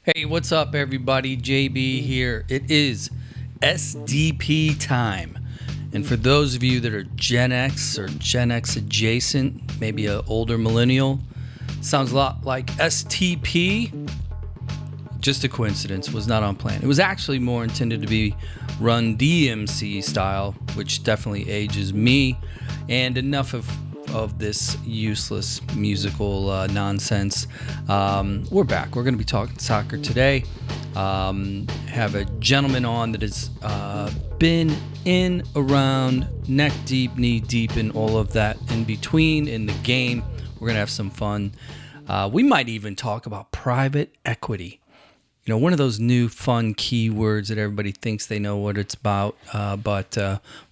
Hey, what's up, everybody? JB here. It is SDP time. And for those of you that are Gen X or Gen X adjacent, maybe an older millennial, sounds a lot like STP. Just a coincidence, was not on plan. It was actually more intended to be Run DMC style, which definitely ages me. And enough of this useless musical nonsense. We're back. We're going to be talking soccer today. Have a gentleman on that has been in, around, neck deep, knee deep in all of that in between in the game. We're going to have some fun. We might even talk about private equity. You know, one of those new fun keywords that everybody thinks they know what it's about, but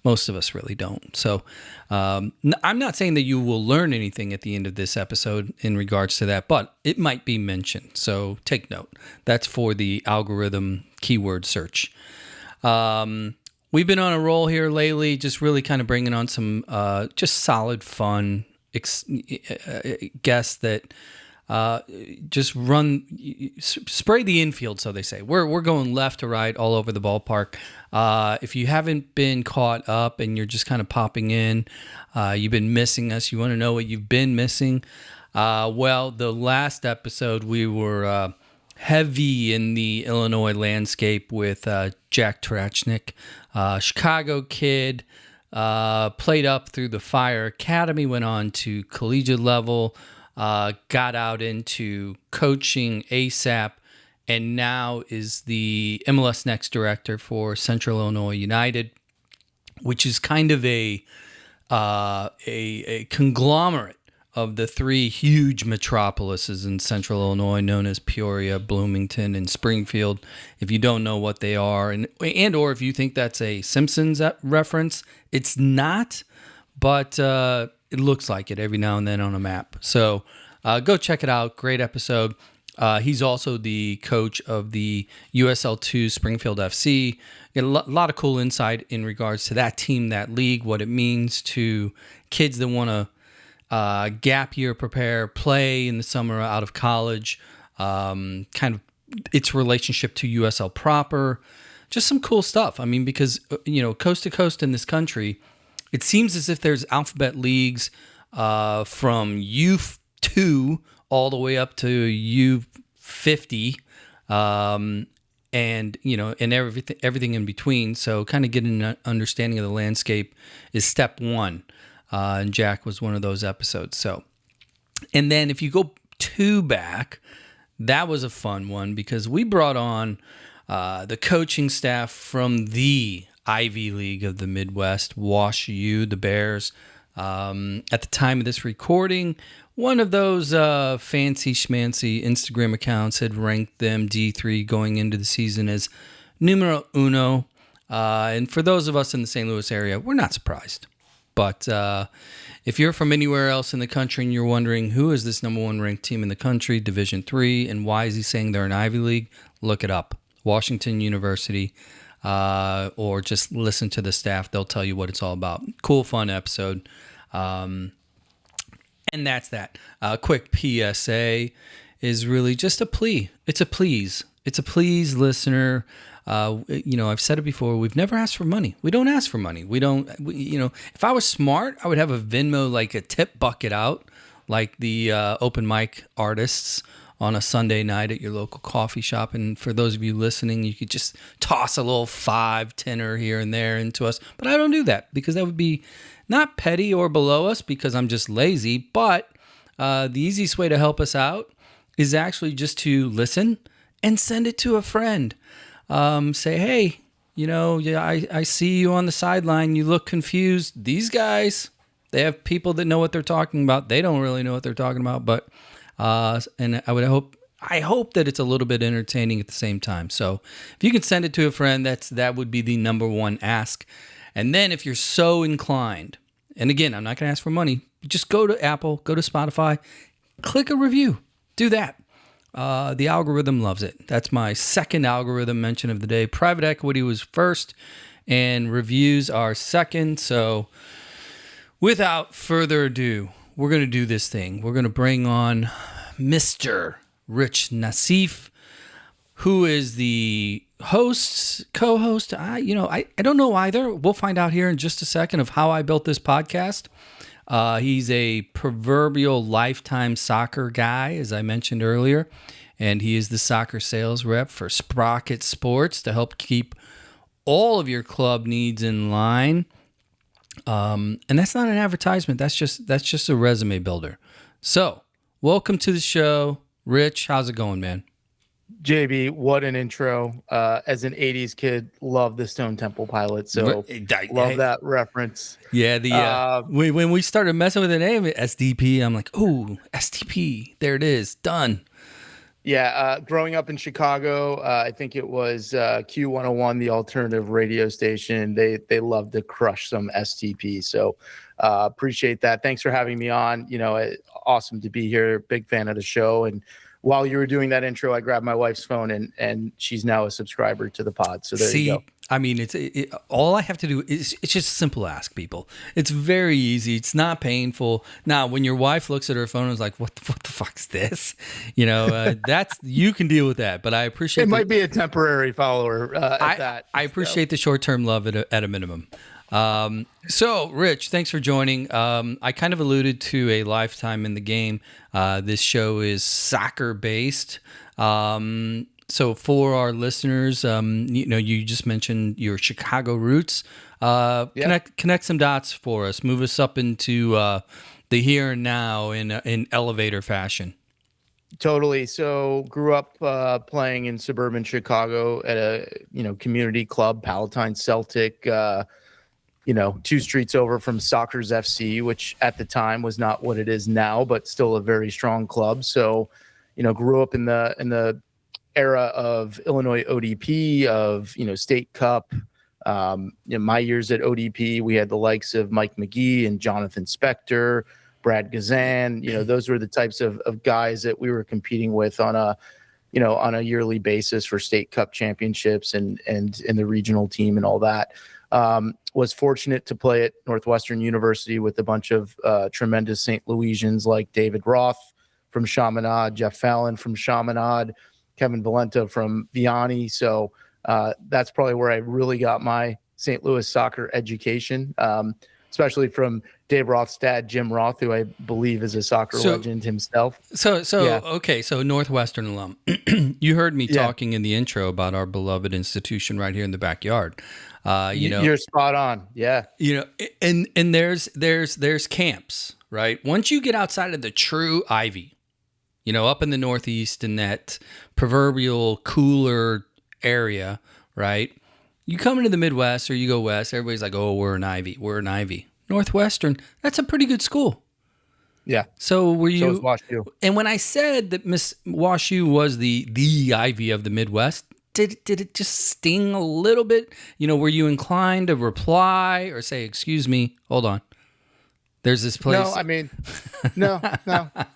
most of us really don't. So I'm not saying that you will learn anything at the end of this episode in regards to that, but it might be mentioned. So take note. That's for the algorithm keyword search. We've been on a roll here lately, just really kind of bringing on some just solid fun guests that just spray the infield, so they say. We're going left to right all over the ballpark. If you haven't been caught up and you're just kind of popping in, you've been missing us, you want to know what you've been missing, well, the last episode we were heavy in the Illinois landscape with Jack Trachnik, Chicago kid, played up through the Fire Academy, went on to collegiate level, got out into coaching ASAP, and now is the MLS Next director for Central Illinois United, which is kind of a conglomerate of the three huge metropolises in Central Illinois known as Peoria, Bloomington, and Springfield. If you don't know what they are, and or if you think that's a Simpsons reference, it's not, but it looks like it every now and then on a map. So go check it out. Great episode. He's also the coach of the USL2 Springfield FC. Get a lot of cool insight in regards to that team, that league, what it means to kids that want to gap year prepare, play in the summer out of college, kind of its relationship to USL proper. Just some cool stuff. I mean, because, coast to coast in this country, it seems as if there's alphabet leagues from U2 all the way up to U50, and everything in between. So kind of getting an understanding of the landscape is step one. And Jack was one of those episodes. So, and then if you go two back, that was a fun one because we brought on the coaching staff from the Ivy League of the Midwest, Wash U, the Bears. At the time of this recording, one of those fancy schmancy Instagram accounts had ranked them D3 going into the season as numero uno. And for those of us in the St. Louis area, we're not surprised. But if you're from anywhere else in the country and you're wondering who is this number one ranked team in the country, Division III, and why is he saying they're an Ivy League, look it up. Washington University. Or just listen to the staff. They'll tell you what it's all about. Cool, fun episode. And that's that. Quick PSA is really just a plea. It's a please. It's a please, listener. I've said it before. We've never asked for money. We don't ask for money. If I was smart, I would have a Venmo, like a tip bucket out, like the open mic artists on a Sunday night at your local coffee shop. And for those of you listening, you could just toss a little 5, 10 here and there into us. But I don't do that because that would be not petty or below us because I'm just lazy. But the easiest way to help us out is actually just to listen and send it to a friend. Say, hey, I see you on the sideline. You look confused. These guys, they have people that know what they're talking about. They don't really know what they're talking about, but and I hope that it's a little bit entertaining at the same time. So if you can send it to a friend, that would be the number one ask. And then if you're so inclined, and again, I'm not going to ask for money, just go to Apple, go to Spotify, click a review, do that. The algorithm loves it. That's my second algorithm mention of the day. Private equity was first and reviews are second. So without further ado, we're going to do this thing. We're going to bring on Mr. Rich Nassif. who is the host, co-host. I don't know either. We'll find out here in just a second of how I built this podcast. He's a proverbial lifetime soccer guy, as I mentioned earlier, and he is the soccer sales rep for Sprocket Sports to help keep all of your club needs in line. And that's not an advertisement. That's just a resume builder. So, welcome to the show, Rich. How's it going, man? JB, what an intro. As an 80s kid, love the Stone Temple Pilots, so love that reference. Yeah, when we started messing with the name SDP, I'm like, oh, SDP, there it is, done. Yeah, growing up in Chicago, I think it was Q101, the alternative radio station. They love to crush some STP, so appreciate that. Thanks for having me on. Awesome to be here. Big fan of the show. And while you were doing that intro, I grabbed my wife's phone, and she's now a subscriber to the pod. So there you go. I mean, all I have to do is it's just a simple ask, people. It's very easy. It's not painful. Now, when your wife looks at her phone and is like, "What the fuck's this?" That's you can deal with that. But I appreciate it. Might be a temporary follower at that. I appreciate the short-term love at a minimum. So, Rich, thanks for joining. I kind of alluded to a lifetime in the game. This show is soccer-based. So for our listeners, you just mentioned your Chicago roots. Connect some dots for us. Move us up into the here and now in elevator fashion. Totally. So grew up playing in suburban Chicago at a community club, Palatine Celtic. 2 streets over from Sockers FC, which at the time was not what it is now, but still a very strong club. So, grew up in the era of Illinois ODP, of State Cup. In my years at ODP, we had the likes of Mike McGee and Jonathan Spector, Brad Gazan. Those were the types of guys that we were competing with on a yearly basis for State Cup championships and in the regional team and all that. Was fortunate to play at Northwestern University with a bunch of tremendous St. Louisians like David Roth from Chaminade, Jeff Fallon from Chaminade, Kevin Valenta from Vianney. So that's probably where I really got my St. Louis soccer education, especially from Dave Roth's dad, Jim Roth, who I believe is a soccer legend himself. Okay, so Northwestern alum. You heard me talking in the intro about our beloved institution right here in the backyard. You're spot on. Yeah. And there's camps, right? Once you get outside of the true Ivy, up in the Northeast in that proverbial cooler area, right? You come into the Midwest or you go west, everybody's like, oh, we're an Ivy. Northwestern, that's a pretty good school. Yeah. So were you? So was WashU. And when I said that Miss WashU was the Ivy of the Midwest, did it just sting a little bit? Were you inclined to reply or say, excuse me, hold on, there's this place? No, I mean, no.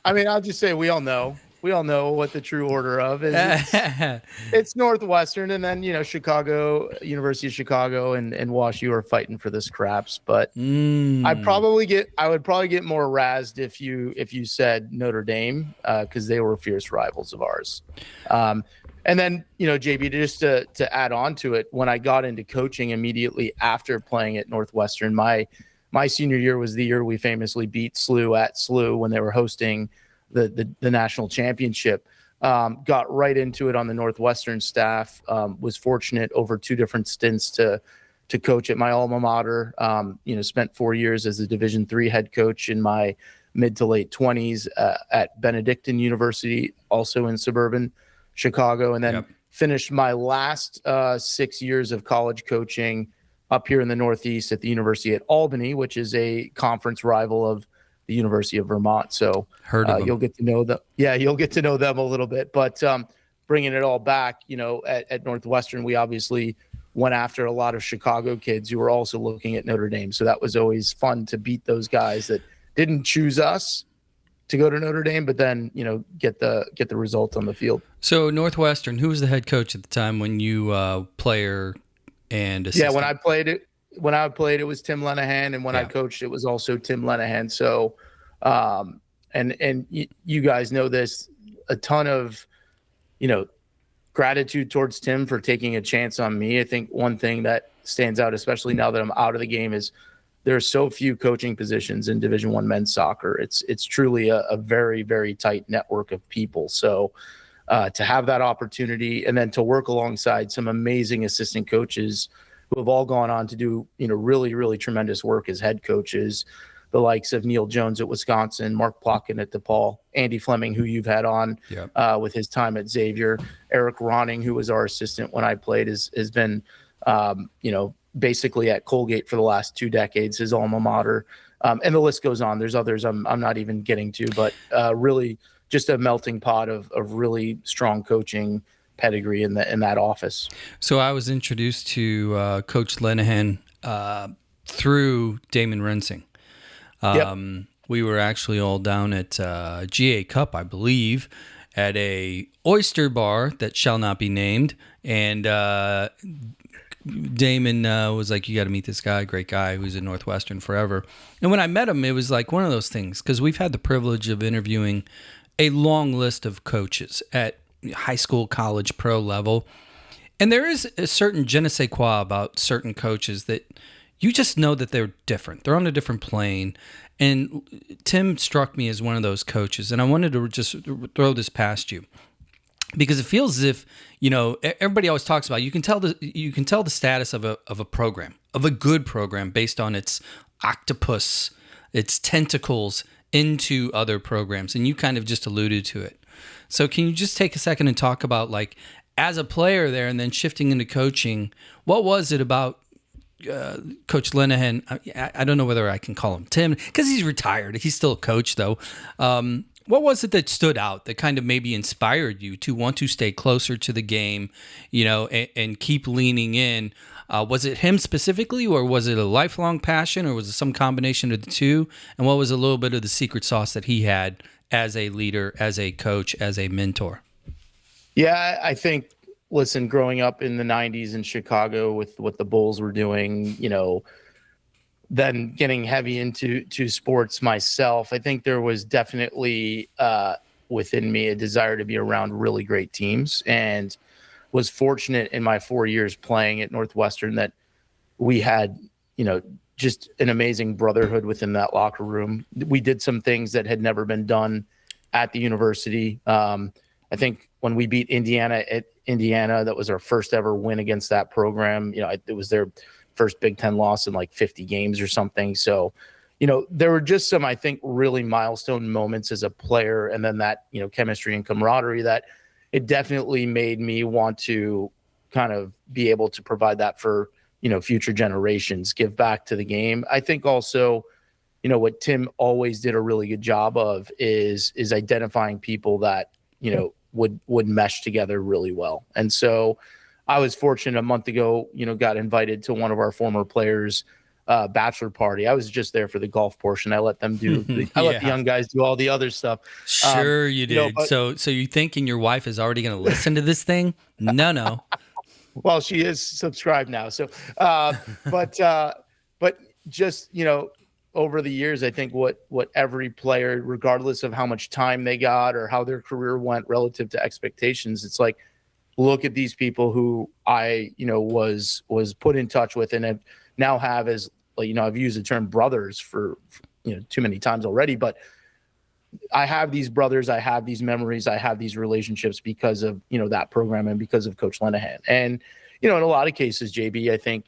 I mean, I'll just say we all know what the true order of is. It's Northwestern, and then Chicago, University of Chicago, and WashU are fighting for the scraps. But I would probably get more razzed if you said Notre Dame, because they were fierce rivals of ours. And then JB, just to add on to it, when I got into coaching immediately after playing at Northwestern, my senior year was the year we famously beat SLU at SLU when they were hosting the national championship. Got right into it on the Northwestern staff. Was fortunate over 2 different stints to coach at my alma mater. Spent 4 years as a Division III head coach in my mid to late 20s at Benedictine University, also in suburban Chicago, and then finished my last 6 years of college coaching up here in the Northeast at the University at Albany, which is a conference rival of the University of Vermont. So you'll get to know them. Yeah, you'll get to know them a little bit. But bringing it all back, at Northwestern, we obviously went after a lot of Chicago kids who were also looking at Notre Dame. So that was always fun to beat those guys that didn't choose us to go to Notre Dame, but then get the result on the field. So Northwestern, who was the head coach at the time when you player and assistant? Yeah, when I played, it was Tim Lenahan, and when I coached, it was also Tim Lenahan. So, and you guys know this, a ton of gratitude towards Tim for taking a chance on me. I think one thing that stands out, especially now that I'm out of the game, is there are so few coaching positions in Division I men's soccer. It's truly a very, very tight network of people. So to have that opportunity and then to work alongside some amazing assistant coaches who have all gone on to do, really, really tremendous work as head coaches, the likes of Neil Jones at Wisconsin, Mark Plotkin at DePaul, Andy Fleming, who you've had on with his time at Xavier, Eric Ronning, who was our assistant when I played, has been, basically at Colgate for the last 2 decades, his alma mater. And the list goes on. There's others I'm not even getting to, but really just a melting pot of really strong coaching pedigree in that office. So I was introduced to Coach Linehan through Damon Rensing. We were actually all down at GA Cup, I believe, at a oyster bar that shall not be named. And Damon was like, you got to meet this guy, great guy who's at Northwestern forever. And when I met him, it was like one of those things, because we've had the privilege of interviewing a long list of coaches at high school, college, pro level. And there is a certain je ne sais quoi about certain coaches that you just know that they're different. They're on a different plane. And Tim struck me as one of those coaches. And I wanted to just throw this past you, because it feels as if, everybody always talks about, you can tell the status of a program, of a good program, based on its octopus, its tentacles into other programs. And you kind of just alluded to it. So can you just take a second and talk about, like, as a player there and then shifting into coaching, what was it about Coach Linehan? I don't know whether I can call him Tim, because he's retired. He's still a coach, though. What was it that stood out, that kind of maybe inspired you to want to stay closer to the game, and keep leaning in? Was it him specifically, or was it a lifelong passion, or was it some combination of the two? And what was a little bit of the secret sauce that he had as a leader, as a coach, as a mentor? Yeah, I think, listen, growing up in the 90s in Chicago with what the Bulls were doing, then getting heavy into sports myself, I think there was definitely within me a desire to be around really great teams, and was fortunate in my 4 years playing at Northwestern that we had, just an amazing brotherhood within that locker room. We did some things that had never been done at the university. I think when we beat Indiana at Indiana, that was our first ever win against that program. It was their first Big Ten loss in like 50 games or something. So, there were just some, I think, really milestone moments as a player, and then that, chemistry and camaraderie that it definitely made me want to kind of be able to provide that for, future generations, give back to the game. I think also, what Tim always did a really good job of is identifying people that, would mesh together really well. And so I was fortunate a month ago, got invited to one of our former players' bachelor party. I was just there for the golf portion. I let them do, I let the young guys do all the other stuff. Sure you did. So you thinking your wife is already going to listen to this thing? No. Well, she is subscribed now. So, but just, over the years, I think what every player, regardless of how much time they got or how their career went relative to expectations, it's like, look at these people who I, was put in touch with and now have as, I've used the term brothers for too many times already, but I have these brothers, I have these memories, I have these relationships because of, that program and because of Coach Linehan. And, in a lot of cases, JB, I think,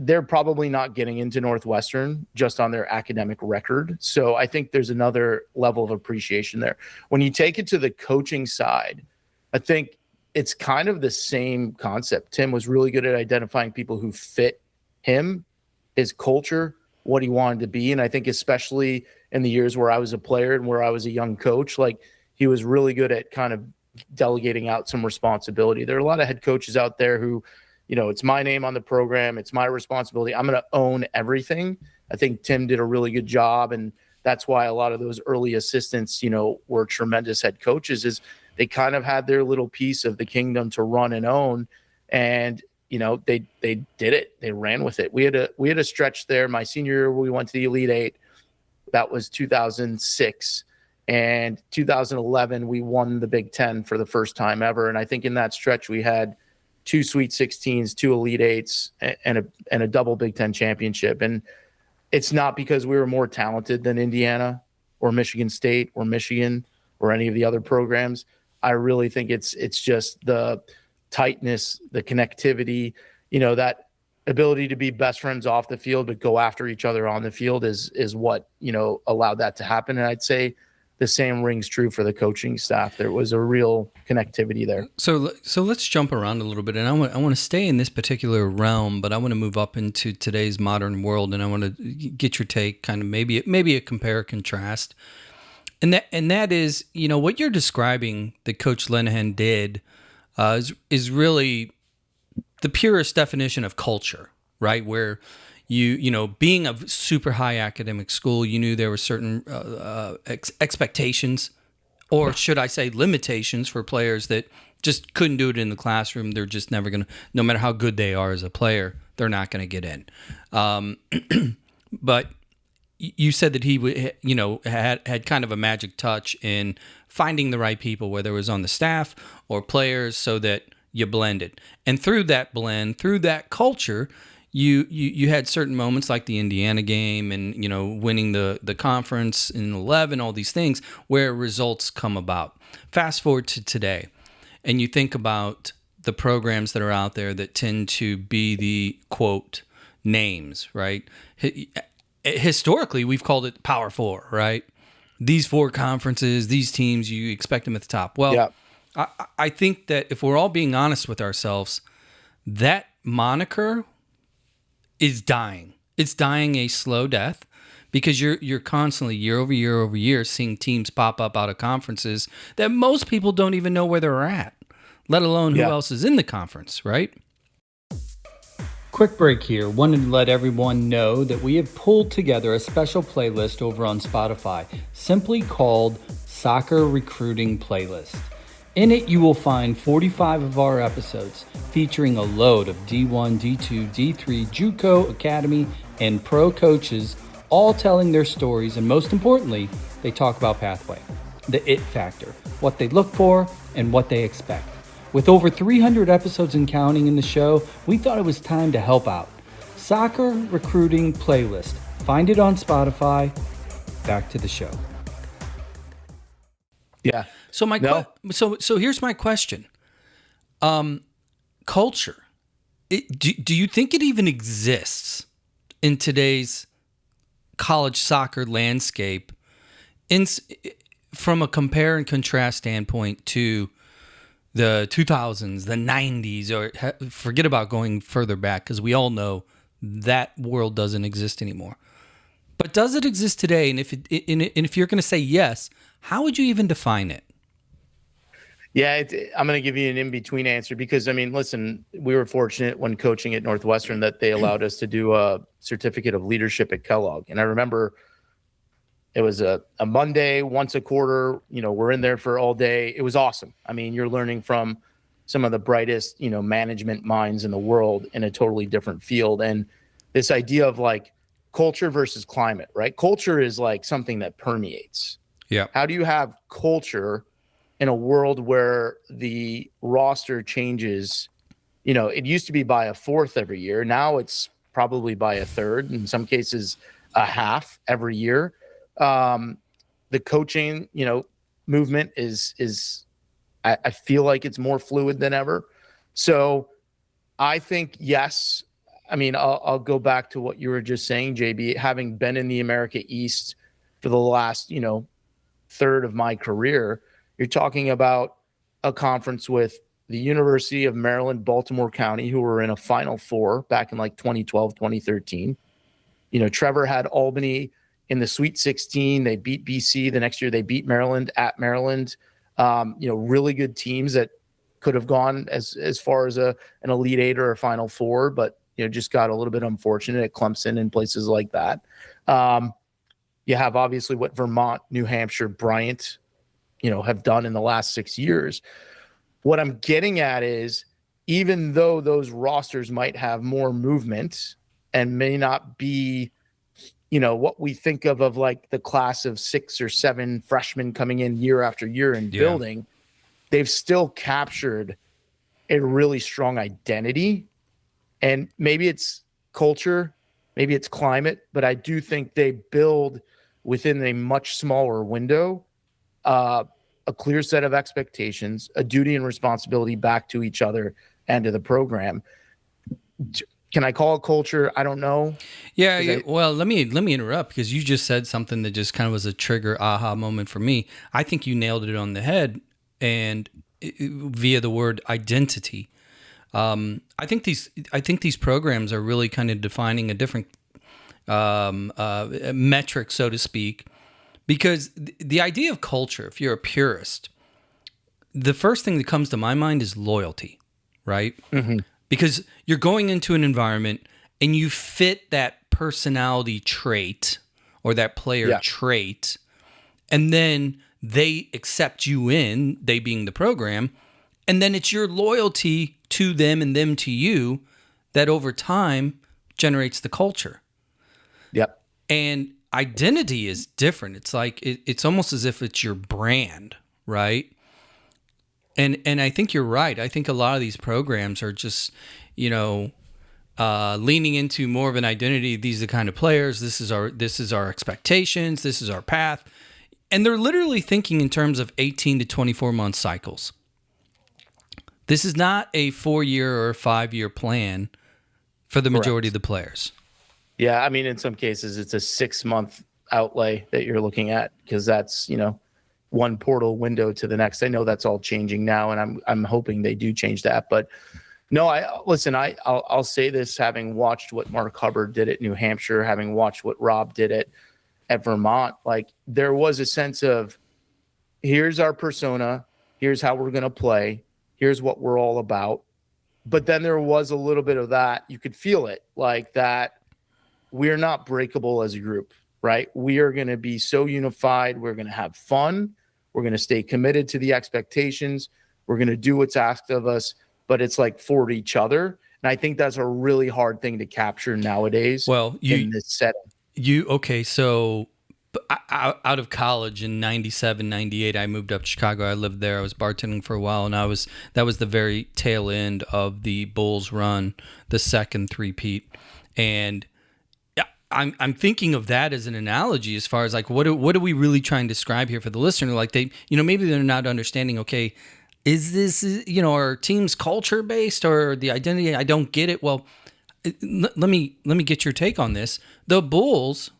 they're probably not getting into Northwestern just on their academic record. So I think there's another level of appreciation there. When you take it to the coaching side, I think it's kind of the same concept. Tim was really good at identifying people who fit him, his culture, what he wanted to be. And I think especially in the years where I was a player and where I was a young coach, like, he was really good at kind of delegating out some responsibility. There are a lot of head coaches out there who, it's my name on the program, it's my responsibility, I'm going to own everything. I think Tim did a really good job, and that's why a lot of those early assistants, were tremendous head coaches, is they kind of had their little piece of the kingdom to run and own. And, they did it. They ran with it. We had a stretch there. My senior year, we went to the Elite Eight. That was 2006. And 2011, we won the Big Ten for the first time ever. And I think in that stretch, we had 2 Sweet 16s, 2 Elite Eights, and a double Big Ten championship. And it's not because we were more talented than Indiana or Michigan State or Michigan or any of the other programs. I really think it's just the tightness, the connectivity, that ability to be best friends off the field but go after each other on the field is what allowed that to happen. And I'd say the same rings true for the coaching staff. There was a real connectivity there. So let's jump around a little bit, and I want to stay in this particular realm, but I want to move up into today's modern world, and I want to get your take, kind of maybe a compare contrast, and that is what you're describing that Coach Linehan did is really the purest definition of culture, right? Where being a super high academic school, you knew there were certain expectations, or should I say limitations, for players that just couldn't do it in the classroom. They're just never going to, no matter how good they are as a player, they're not going to get in. But you said that he had kind of a magic touch in finding the right people, whether it was on the staff or players, so that you blended. And through that blend, through that culture, you had certain moments like the Indiana game and winning the conference in 11, all these things where results come about. Fast forward to today, and you think about the programs that are out there that tend to be the quote names, right? Historically, we've called it Power Four, right? These 4 conferences, these teams, you expect them at the top. Well, yeah. I think that if we're all being honest with ourselves, that moniker is dying. It's dying a slow death, because you're constantly, year over year, seeing teams pop up out of conferences that most people don't even know where they're at, let alone who else is in the conference, right? Quick break here. Wanted to let everyone know that we have pulled together a special playlist over on Spotify, simply called Soccer Recruiting Playlist. In it, you will find 45 of our episodes featuring a load of D1, D2, D3, JUCO, Academy, and pro coaches, all telling their stories, and most importantly, they talk about pathway, the it factor, what they look for, and what they expect. With over 300 episodes and counting in the show, we thought it was time to help out. Soccer Recruiting Playlist. Find it on Spotify. Back to the show. Yeah. So here's my question. Culture. Do you think it even exists in today's college soccer landscape, from a compare and contrast standpoint to the 2000s, the 90s, or forget about going further back, because we all know that world doesn't exist anymore. But does it exist today? And if you're going to say yes, how would you even define it? Yeah, I'm going to give you an in-between answer, because, listen, we were fortunate when coaching at Northwestern that they allowed us to do a certificate of leadership at Kellogg. And I remember it was a Monday, once a quarter, we're in there for all day. It was awesome. You're learning from some of the brightest, management minds in the world in a totally different field. And this idea of like culture versus climate, right? Culture is like something that permeates. Yeah. How do you have culture in a world where the roster changes? It used to be by a fourth every year. Now it's probably by a third, in some cases a half every year. The coaching, movement is I feel like it's more fluid than ever. So I think, yes, I'll go back to what you were just saying, JB, having been in the America East for the last, third of my career. You're talking about a conference with the University of Maryland, Baltimore County, who were in a Final Four back in like 2012, 2013. Trevor had Albany in the Sweet 16. They beat BC. The next year they beat Maryland at Maryland. Really good teams that could have gone as far as an Elite Eight or a Final Four, but just got a little bit unfortunate at Clemson and places like that. You have obviously what Vermont, New Hampshire, Bryant, have done in the last 6 years. What I'm getting at is, even though those rosters might have more movement and may not be what we think of like the class of 6 or 7 freshmen coming in year after year and building, they've still captured a really strong identity. And maybe it's culture, maybe it's climate, but I do think they build within a much smaller window, a clear set of expectations, a duty and responsibility back to each other and to the program. Can I call it culture? I don't know. Yeah. Well, let me interrupt, because you just said something that just kind of was a trigger aha moment for me. I think you nailed it on the head, and via the word identity. I think these programs are really kind of defining a different metric, so to speak, because the idea of culture, if you're a purist, the first thing that comes to my mind is loyalty, right? Mm-hmm. Because you're going into an environment and you fit that personality trait or that player trait, and then they accept you in, they being the program, and then it's your loyalty to them and them to you that over time generates the culture. Yep. And identity is different. It's like it's almost as if it's your brand, right? And I think you're right. I think a lot of these programs are just, leaning into more of an identity. These are the kind of players. This is our expectations. This is our path. And they're literally thinking in terms of 18 to 24 month cycles. This is not a 4-year or 5-year plan for the majority of the players. Yeah, I mean, in some cases, it's a 6-month outlay that you're looking at, because that's, one portal window to the next. I know that's all changing now, and I'm hoping they do change that. But no, I'll say this, having watched what Mark Hubbard did at New Hampshire, having watched what Rob did at Vermont, like there was a sense of, here's our persona, here's how we're going to play, here's what we're all about. But then there was a little bit of that. You could feel it, like that we're not breakable as a group, right? We are going to be so unified. We're going to have fun. We're going to stay committed to the expectations. We're going to do what's asked of us, but it's like for each other. And I think that's a really hard thing to capture nowadays. Well, in this setting. Okay. So out of college in 97, 98, I moved up to Chicago. I lived there. I was bartending for a while, and that was the very tail end of the Bulls run, the second three-peat. And I'm thinking of that as an analogy as far as like what are we really trying to describe here for the listener? Like maybe they're not understanding. Okay, is this our team's culture based or the identity? I don't get it. Well, let me get your take on this. The Bulls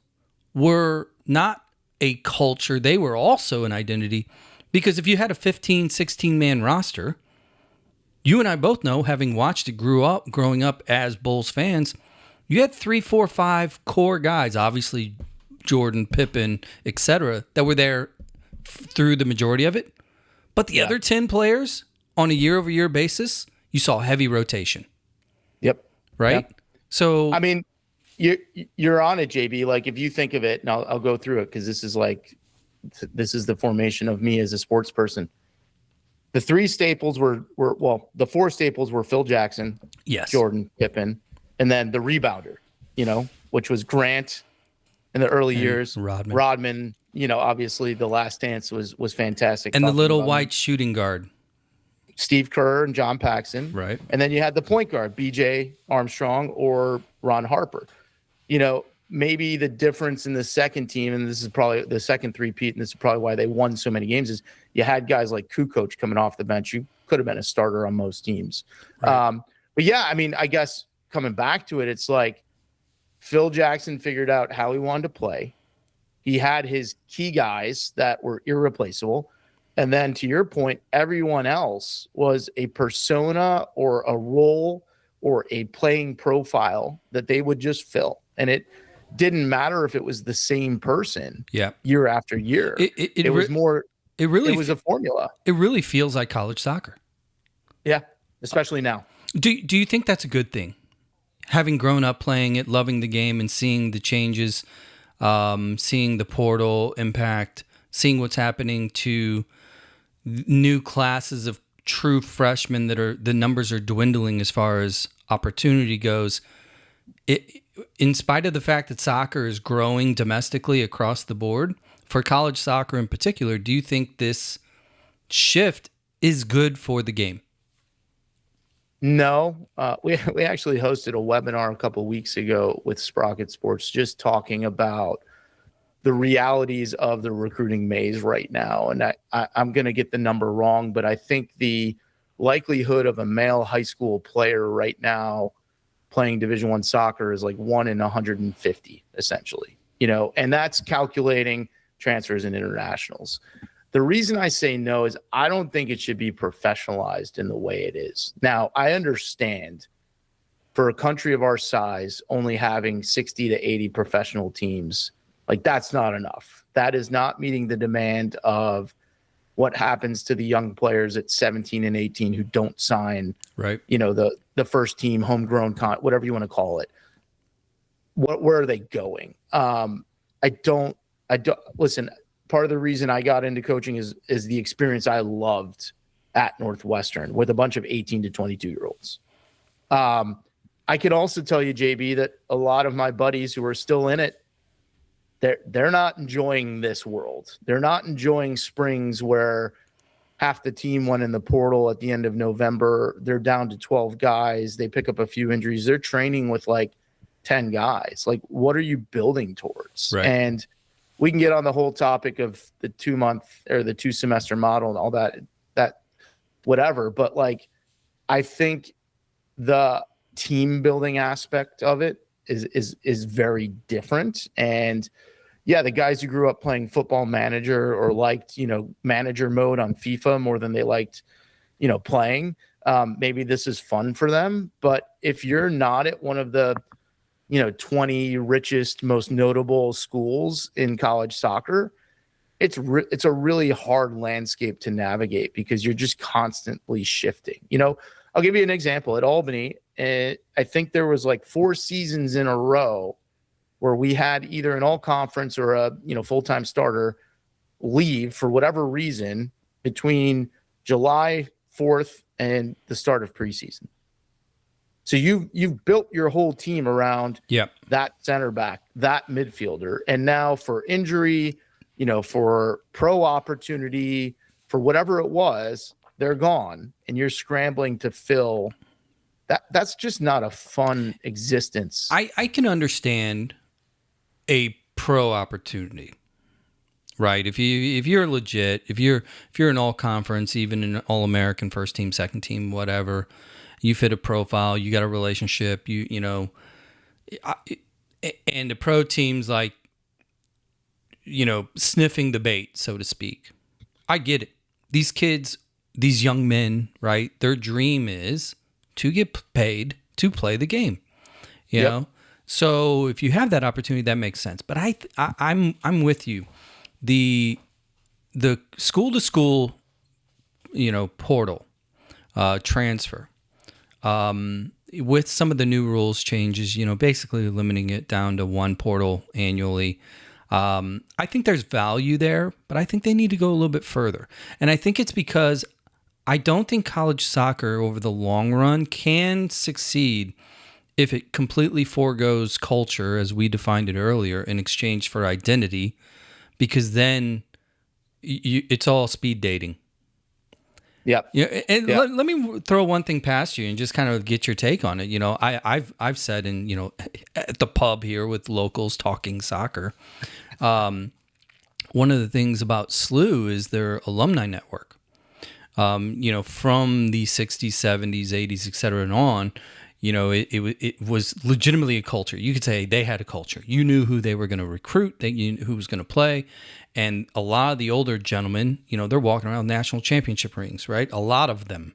were not a culture; they were also an identity, because if you had a 15, 16 man roster, you and I both know, having watched it growing up as Bulls fans. You had 3, 4, 5 core guys, obviously Jordan, Pippen, etc., that were there through the majority of it. But the other 10 players on a year-over-year basis, you saw heavy rotation. Yep. Right? Yep. So, I mean, you're on it, JB. Like, if you think of it, and I'll go through it, because this is the formation of me as a sports person. The 3 staples were the 4 staples were Phil Jackson, yes, Jordan, Pippen, and then the rebounder, which was Grant in the early years. Rodman, obviously The Last Dance was fantastic. And the little white shooting guard. Steve Kerr and John Paxson. Right. And then you had the point guard, BJ Armstrong or Ron Harper. Maybe the difference in the second team, and this is probably the second three-peat, and this is probably why they won so many games, is you had guys like Kukoc coming off the bench. You could have been a starter on most teams. Right. But yeah, I mean, I guess coming back to it, it's like Phil Jackson figured out how he wanted to play. He had his key guys that were irreplaceable. And then to your point, everyone else was a persona or a role or a playing profile that they would just fill. And it didn't matter if it was the same person year after year. It was a formula. It really feels like college soccer. Yeah, especially now. Do you think that's a good thing? Having grown up playing it, loving the game, and seeing the changes, seeing the portal impact, seeing what's happening to new classes of true freshmen the numbers are dwindling as far as opportunity goes. in spite of the fact that soccer is growing domestically across the board, for college soccer in particular, do you think this shift is good for the game? No, we actually hosted a webinar a couple of weeks ago with Sprocket Sports, just talking about the realities of the recruiting maze right now. And I'm going to get the number wrong, but I think the likelihood of a male high school player right now playing Division I soccer is like 1 in 150, essentially, and that's calculating transfers and internationals. The reason I say no is I don't think it should be professionalized in the way it is. Now, I understand for a country of our size, only having 60 to 80 professional teams, like that's not enough. That is not meeting the demand of what happens to the young players at 17 and 18 who don't sign, right? The first team, homegrown, whatever you want to call it. Where are they going? I don't listen. Part of the reason I got into coaching is the experience I loved at Northwestern with a bunch of 18 to 22-year-olds. I could also tell you, JB, that a lot of my buddies who are still in it, they're not enjoying this world. They're not enjoying springs where half the team went in the portal at the end of November. They're down to 12 guys. They pick up a few injuries. They're training with like 10 guys. Like, what are you building towards? Right. And we can get on the whole topic of the 2-month or the 2-semester model and all that whatever. But like, I think the team building aspect of it is very different. And yeah, the guys who grew up playing Football Manager or liked, manager mode on FIFA more than they liked, playing, maybe this is fun for them. But if you're not at one of the 20 richest, most notable schools in college soccer, it's a really hard landscape to navigate because you're just constantly shifting. I'll give you an example. At Albany, I think there was like 4 seasons in a row where we had either an all-conference or a full-time starter leave for whatever reason between July 4th and the start of preseason. So you've built your whole team around that center back, that midfielder, and now for injury, for pro opportunity, for whatever it was, they're gone, and you're scrambling to fill. That's just not a fun existence. I can understand a pro opportunity, right? If you're legit, if you're an all conference, even an all American, first team, second team, whatever. You fit a profile, you got a relationship, and the pro team's like, sniffing the bait, so to speak. I get it. These kids, these young men, right? Their dream is to get paid to play the game, you know? So if you have that opportunity, that makes sense. But I'm with you. The school to school, portal, transfer, with some of the new rules changes, basically limiting it down to 1 portal annually. I think there's value there, but I think they need to go a little bit further. And I think it's because I don't think college soccer over the long run can succeed if it completely forgoes culture, as we defined it earlier, in exchange for identity, because then it's all speed dating. Yep. Yeah, and let me throw one thing past you and just kind of get your take on it. I've said at the pub here with locals talking soccer, one of the things about SLU is their alumni network. From the 60s, 70s, 80s, et cetera, and on, it was legitimately a culture. You could say they had a culture. You knew who they were going to recruit, you knew who was going to play. And a lot of the older gentlemen, they're walking around national championship rings, right? A lot of them.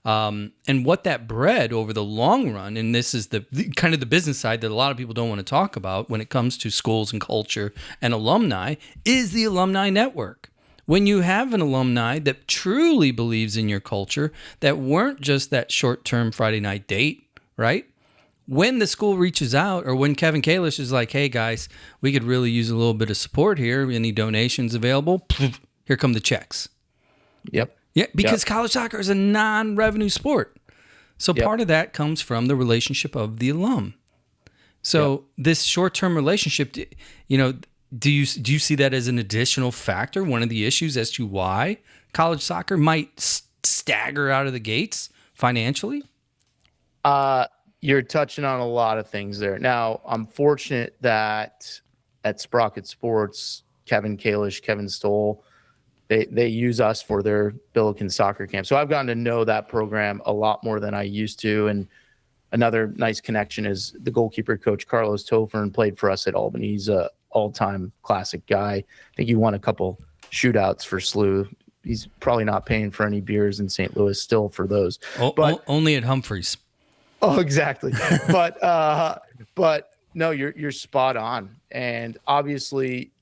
And what that bred over the long run, and this is the kind of the business side that a lot of people don't want to talk about when it comes to schools and culture and alumni, is the alumni network. When you have an alumni that truly believes in your culture, that weren't just that short-term Friday night date, right? When the school reaches out, or when Kevin Kalish is like, hey guys, we could really use a little bit of support here. Any donations available? Here come the checks. Yep. Yeah, because college soccer is a non-revenue sport. So part of that comes from the relationship of the alum. So this short-term relationship, do you see that as an additional factor, one of the issues as to why college soccer might stagger out of the gates financially? You're touching on a lot of things there. Now, I'm fortunate that at Sprocket Sports, Kevin Kalish, Kevin Stoll, they use us for their Billiken soccer camp. So I've gotten to know that program a lot more than I used to. And another nice connection is the goalkeeper coach, Carlos Tofern, played for us at Albany. He's a all-time classic guy. I think he won a couple shootouts for SLU. He's probably not paying for any beers in St. Louis still for those. But only at Humphreys. Oh, exactly. but no, you're spot on. And obviously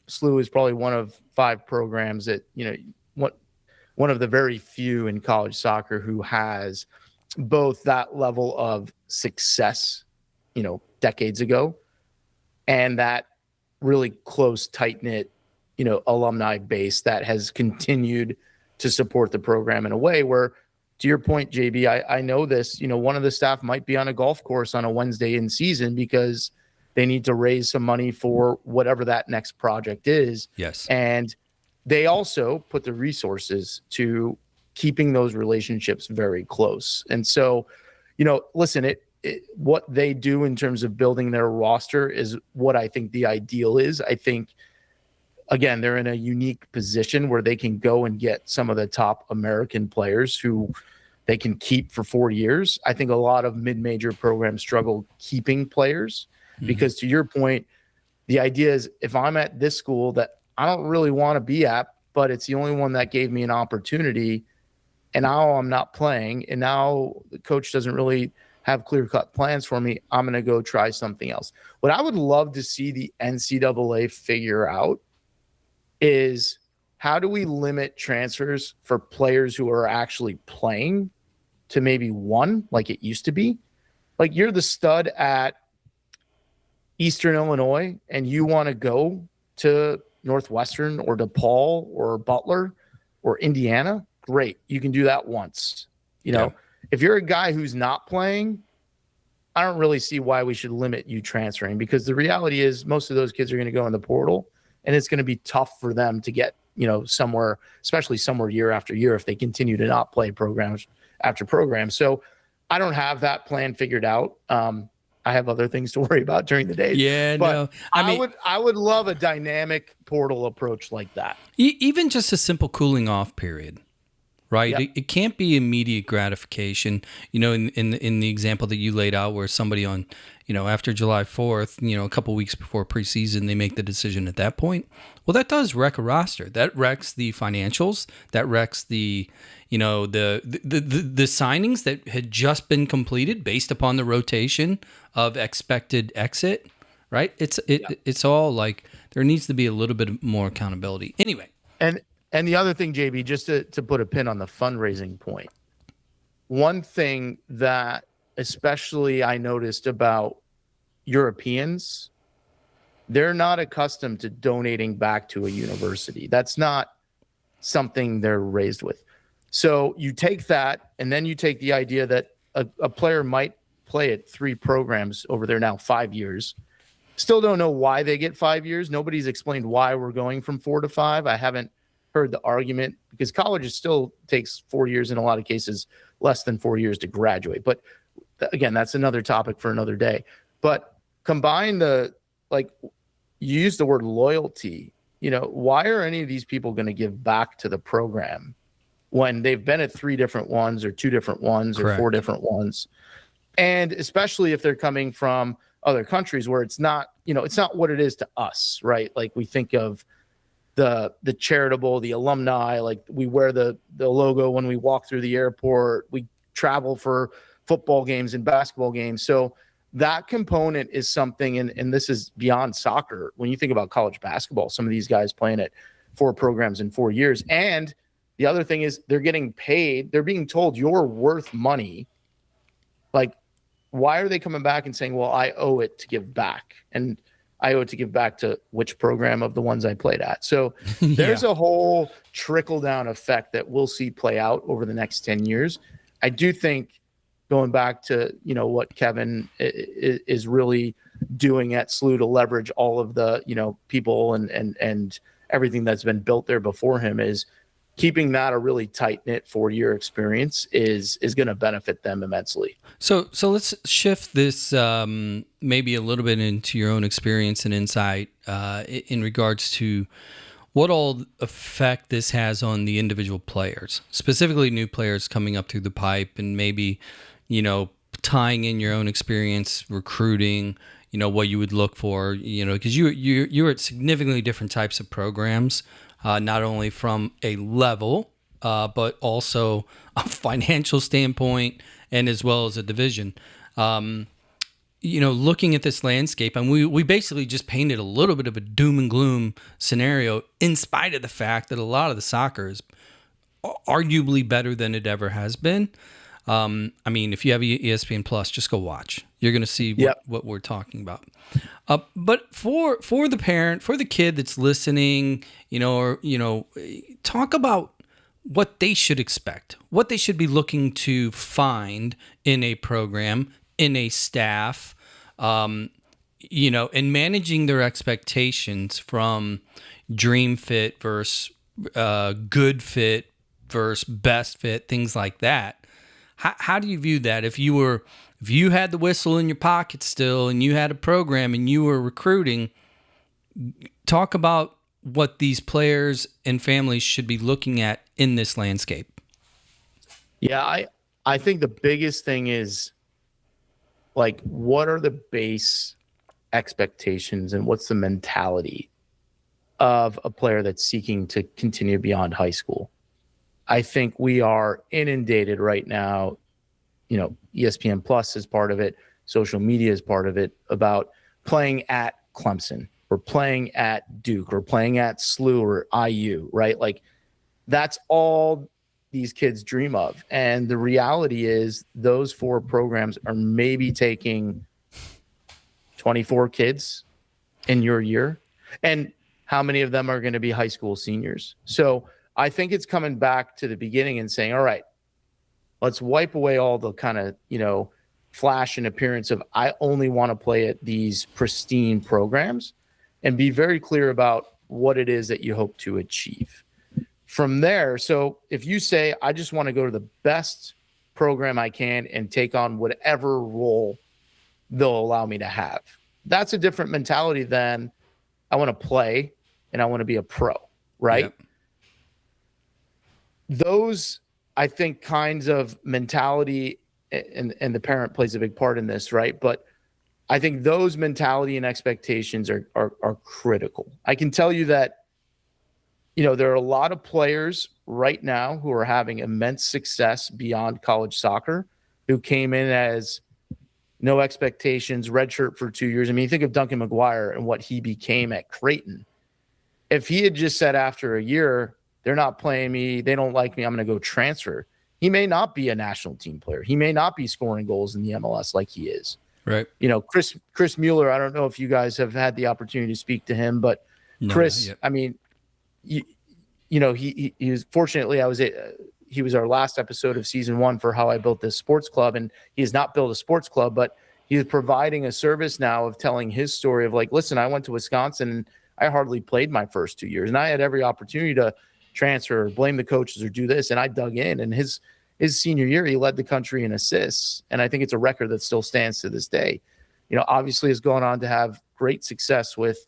SLU is probably one of 5 programs that, one of the very few in college soccer who has both that level of success, decades ago, and that really close, tight-knit, alumni base that has continued to support the program in a way where, to your point, JB, I know this, one of the staff might be on a golf course on a Wednesday in season because they need to raise some money for whatever that next project is. Yes. And they also put the resources to keeping those relationships very close. And so, listen, what they do in terms of building their roster is what I think the ideal is. I think, again, they're in a unique position where they can go and get some of the top American players who they can keep for 4 years. I think a lot of mid-major programs struggle keeping players because, to your point, the idea is if I'm at this school that I don't really want to be at, but it's the only one that gave me an opportunity, and now I'm not playing, and now the coach doesn't really have clear-cut plans for me, I'm going to go try something else. What I would love to see the NCAA figure out is how do we limit transfers for players who are actually playing to maybe 1, like it used to be? Like, you're the stud at Eastern Illinois and you want to go to Northwestern or DePaul or Butler or Indiana, great. You can do that once. If you're a guy who's not playing, I don't really see why we should limit you transferring, because the reality is most of those kids are going to go in the portal and it's going to be tough for them to get, somewhere, especially somewhere year after year if they continue to not play programs after programs. So I don't have that plan figured out. I have other things to worry about during the day. Yeah, but no. I would love a dynamic portal approach like that. Even just a simple cooling off period, right? Yep. It can't be immediate gratification. In the example that you laid out, where somebody on, after July 4th, a couple weeks before preseason, they make the decision at that point. Well, that does wreck a roster. That wrecks the financials. That wrecks the signings that had just been completed based upon the rotation of expected exit, right? It's all like there needs to be a little bit more accountability. Anyway. And the other thing, JB, just to put a pin on the fundraising point, one thing that especially I noticed about Europeans, they're not accustomed to donating back to a university. That's not something they're raised with. So you take that, and then you take the idea that a player might play at 3 programs over there now 5 years. Still don't know why they get 5 years. Nobody's explained why we're going from 4 to 5. I haven't heard the argument, because college still takes 4 years, in a lot of cases less than 4 years to graduate. But again, that's another topic for another day. But combine you use the word loyalty. Why are any of these people going to give back to the program when they've been at 3 different ones or 2 different ones or Correct. 4 different ones? And especially if they're coming from other countries where it's not what it is to us, right? Like, we think of the charitable, the alumni, like we wear the logo when we walk through the airport, we travel for football games and basketball games. So that component is something, and this is beyond soccer. When you think about college basketball, some of these guys playing at 4 programs in 4 years. And the other thing is they're getting paid. They're being told you're worth money. Like, why are they coming back and saying, well, I owe it to give back? And I owe it to give back to which program of the ones I played at? So there's a whole trickle-down effect that we'll see play out over the next 10 years. I do think going back to, what Kevin is really doing at SLU to leverage all of the, people and everything that's been built there before him, is keeping that a really tight-knit 4-year experience is going to benefit them immensely. So let's shift this maybe a little bit into your own experience and insight in regards to what all effect this has on the individual players, specifically new players coming up through the pipe, and maybe, tying in your own experience recruiting, what you would look for, because you're at significantly different types of programs, not only from a level, but also a financial standpoint, and as well as a division. Looking at this landscape, and we basically just painted a little bit of a doom and gloom scenario, in spite of the fact that a lot of the soccer is arguably better than it ever has been. If you have ESPN Plus, just go watch. You're going to see what we're talking about. But for the parent, for the kid that's listening, talk about what they should expect, what they should be looking to find in a program, in a staff, and managing their expectations from dream fit versus good fit versus best fit, things like that. How do you view that? If you had the whistle in your pocket still and you had a program and you were recruiting, talk about what these players and families should be looking at in this landscape. Yeah, I think the biggest thing is, like, what are the base expectations and what's the mentality of a player that's seeking to continue beyond high school? I think we are inundated right now. ESPN Plus is part of it. Social media is part of it, about playing at Clemson or playing at Duke or playing at SLU or IU, right? Like, that's all these kids dream of. And the reality is those 4 programs are maybe taking 24 kids in your year. And how many of them are going to be high school seniors? So I think it's coming back to the beginning and saying, all right, let's wipe away all the kind of, flash and appearance of, I only want to play at these pristine programs, and be very clear about what it is that you hope to achieve. From there, so if you say, I just want to go to the best program I can and take on whatever role they'll allow me to have, that's a different mentality than, I want to play and I want to be a pro, right? Yep. Those, I think, kinds of mentality, and the parent plays a big part in this, right? But I think those mentality and expectations are critical. I can tell you that, there are a lot of players right now who are having immense success beyond college soccer, who came in as no expectations, redshirt for 2 years. I mean, you think of Duncan McGuire and what he became at Creighton. If he had just said after a year, they're not playing me, they don't like me, I'm going to go transfer, he may not be a national team player. He may not be scoring goals in the MLS like he is. Right. Chris Mueller, I don't know if you guys have had the opportunity to speak to him, but No, Chris, I mean, he was, fortunately, he was our last episode of season 1 for How I Built This Sports Club. And he has not built a sports club, but he is providing a service now of telling his story of, like, listen, I went to Wisconsin and I hardly played my first 2 years, and I had every opportunity to transfer, or blame the coaches, or do this. And I dug in, and his senior year, he led the country in assists. And I think it's a record that still stands to this day. Obviously has gone on to have great success with,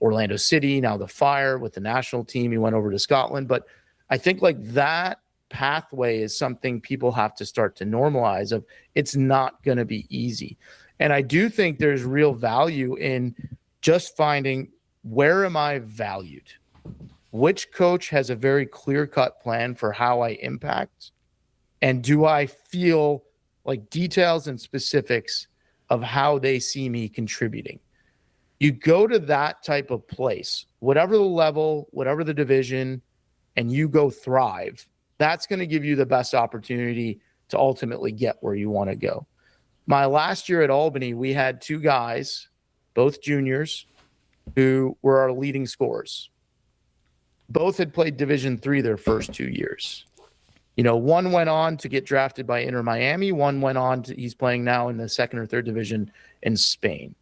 Orlando City, now the Fire, with the national team. He went over to Scotland. But I think, like, that pathway is something people have to start to normalize, of it's not going to be easy. And I do think there's real value in just finding, where am I valued? Which coach has a very clear-cut plan for how I impact? And do I feel like details and specifics of how they see me contributing? You go to that type of place, whatever the level, whatever the division, and you go thrive, that's going to give you the best opportunity to ultimately get where you want to go. My last year at Albany, we had 2 guys, both juniors, who were our leading scorers. Both had played Division III their first 2 years. One went on to get drafted by Inter Miami. One went on to, he's playing now in the second or third division in Spain.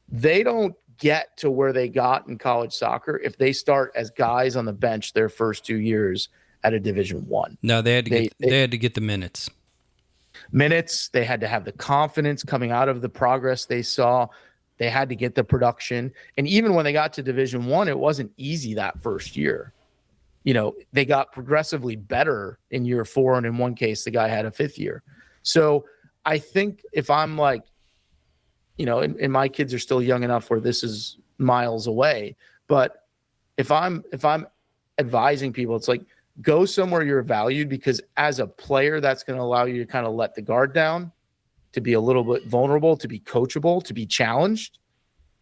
They don't get to where they got in college soccer if they start as guys on the bench their first 2 years at a Division One. No, they had to get the minutes. They had to have the confidence coming out of the progress they saw. They had to get the production. And even when they got to Division One, it wasn't easy that first year. They got progressively better in year 4. And in one case, the guy had a 5th year. So I think if I'm like, and my kids are still young enough where this is miles away, but if I'm advising people, it's like, go somewhere you're valued, because as a player, that's going to allow you to kind of let the guard down, to be a little bit vulnerable, to be coachable, to be challenged,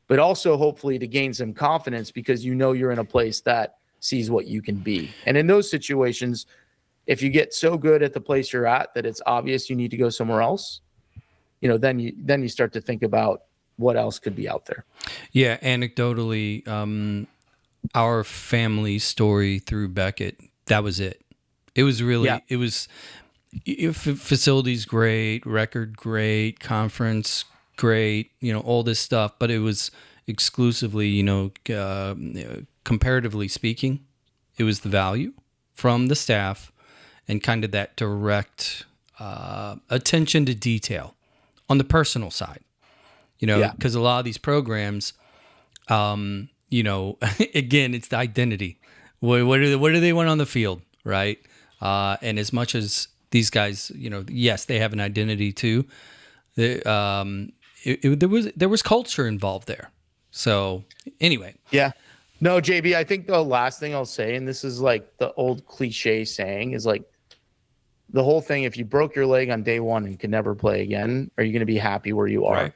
but also hopefully to gain some confidence because you're in a place that sees what you can be. And in those situations, if you get so good at the place you're at that it's obvious you need to go somewhere else, then you start to think about what else could be out there. Yeah, anecdotally, our family story through Beckett, that was it. It was really, It was facilities great, record great, conference great, all this stuff, but it was exclusively, comparatively speaking, it was the value from the staff and kind of that direct attention to detail on the personal side, because a lot of these programs, again, it's the identity. What do they want on the field, right? And as much as these guys, yes, they have an identity too. There was culture involved there. So anyway, yeah. No, JB, I think the last thing I'll say, and this is like the old cliche saying, is like the whole thing. If you broke your leg on day one and can never play again, are you going to be happy where you are? Right.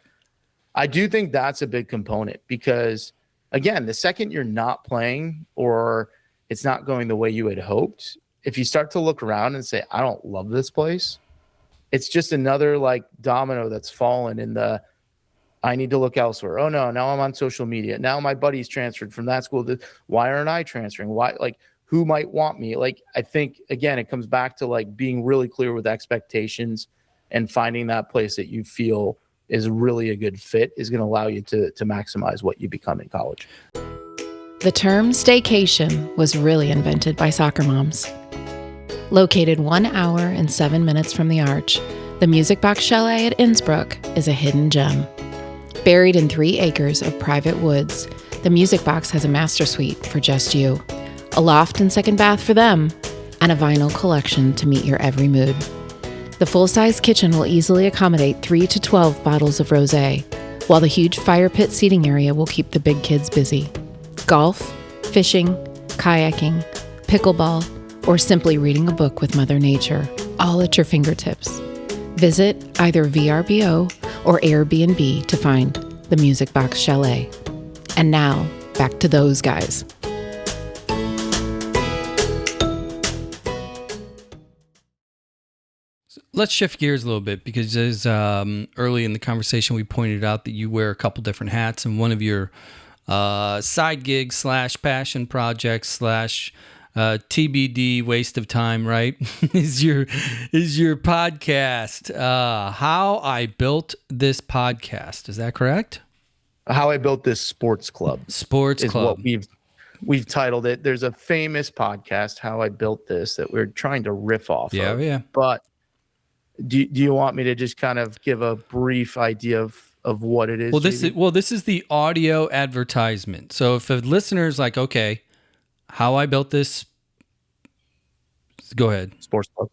I do think that's a big component because, again, the second you're not playing or it's not going the way you had hoped, if you start to look around and say, I don't love this place, it's just another like domino that's fallen in the, I need to look elsewhere. Oh no, now I'm on social media. Now my buddy's transferred from that school. Why aren't I transferring? Why, like, who might want me? Like, I think, again, it comes back to like being really clear with expectations and finding that place that you feel is really a good fit is going to allow you to maximize what you become in college. The term staycation was really invented by soccer moms. Located 1 hour and 7 minutes from the Arch, the Music Box Chalet at Innsbruck is a hidden gem. Buried in 3 acres of private woods, the Music Box has a master suite for just you, a loft and second bath for them, and a vinyl collection to meet your every mood. The full-size kitchen will easily accommodate 3 to 12 bottles of rosé, while the huge fire pit seating area will keep the big kids busy. Golf, fishing, kayaking, pickleball, or simply reading a book with Mother Nature, all at your fingertips. Visit either VRBO or Airbnb to find the Music Box Chalet. And now, back to those guys. Let's shift gears a little bit because as early in the conversation we pointed out that you wear a couple different hats, and one of your side gigs / passion projects / TBD waste of time, right? is your podcast. How I Built This Podcast. Is that correct? How I Built This Sports Club. Sports is Club. What we've titled it. There's a famous podcast, How I Built This, that we're trying to riff off of. Yeah. But do you want me to just kind of give a brief idea of what it is? This is the audio advertisement. So if a listener's like, okay, How I Built This, go ahead. Sports Club.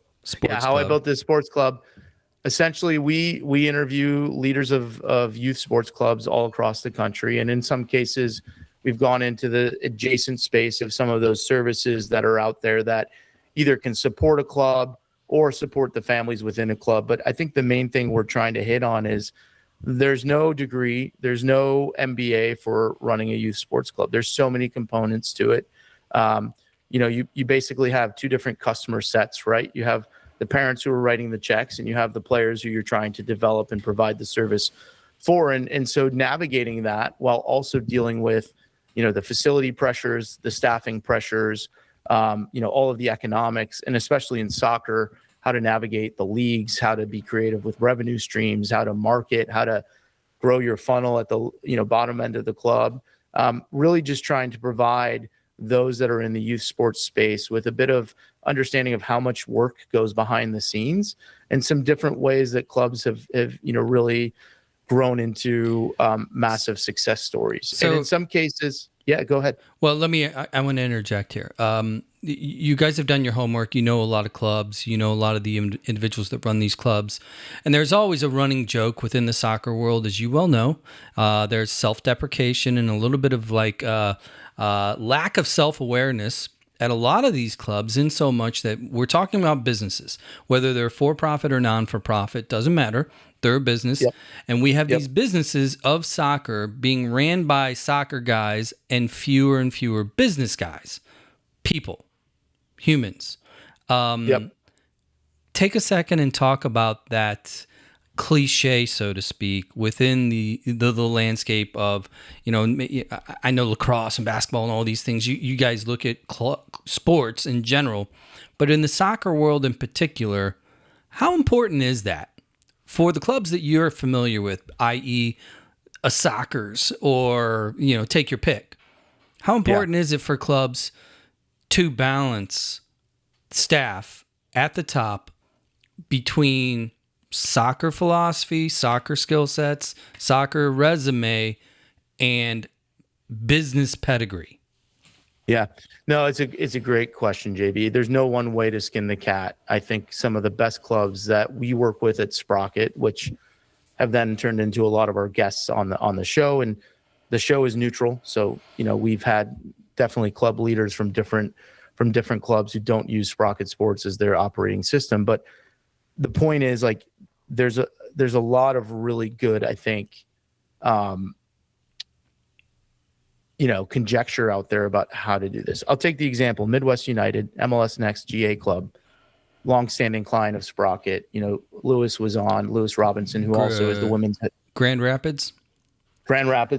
How I Built This Sports Club. Essentially, we interview leaders of youth sports clubs all across the country, and in some cases, we've gone into the adjacent space of some of those services that are out there that either can support a club or support the families within a club. But I think the main thing we're trying to hit on is there's no degree, there's no MBA for running a youth sports club. There's so many components to it. You basically have 2 different customer sets, right? You have the parents who are writing the checks, and you have the players who you're trying to develop and provide the service for. And so navigating that while also dealing with, the facility pressures, the staffing pressures, all of the economics, and especially in soccer, how to navigate the leagues, how to be creative with revenue streams, how to market, how to grow your funnel at the bottom end of the club. Really just trying to provide those that are in the youth sports space with a bit of understanding of how much work goes behind the scenes and some different ways that clubs have really grown into massive success stories. So, and in some cases, yeah, go ahead. Well, I want to interject here. You guys have done your homework. You know a lot of clubs. You know a lot of the individuals that run these clubs. And there's always a running joke within the soccer world, as you well know. There's self-deprecation and a little bit of lack of self-awareness at a lot of these clubs, in so much that we're talking about businesses, whether they're for-profit or non-for-profit, doesn't matter. They're a business. Yep. And we have these businesses of soccer being ran by soccer guys and fewer business guys, people, humans. Take a second and talk about that cliche, so to speak, within the landscape of, I know lacrosse and basketball and all these things. You guys look at sports in general, but in the soccer world in particular, how important is that for the clubs that you're familiar with, i.e. a Sockers or, take your pick? How important is it for clubs to balance staff at the top between soccer philosophy, soccer skill sets, soccer resume, and business pedigree? Yeah, no, it's a great question, JB. There's no one way to skin the cat. I think some of the best clubs that we work with at Sprocket, which have then turned into a lot of our guests on the show, and the show is neutral. So, we've had definitely club leaders from different clubs who don't use Sprocket Sports as their operating system. But the point is, there's a lot of really good, I think, conjecture out there about how to do this. I'll take the example, Midwest United, MLS Next GA Club, longstanding client of Sprocket. Lewis Robinson, who also is the women's head. Grand Rapids,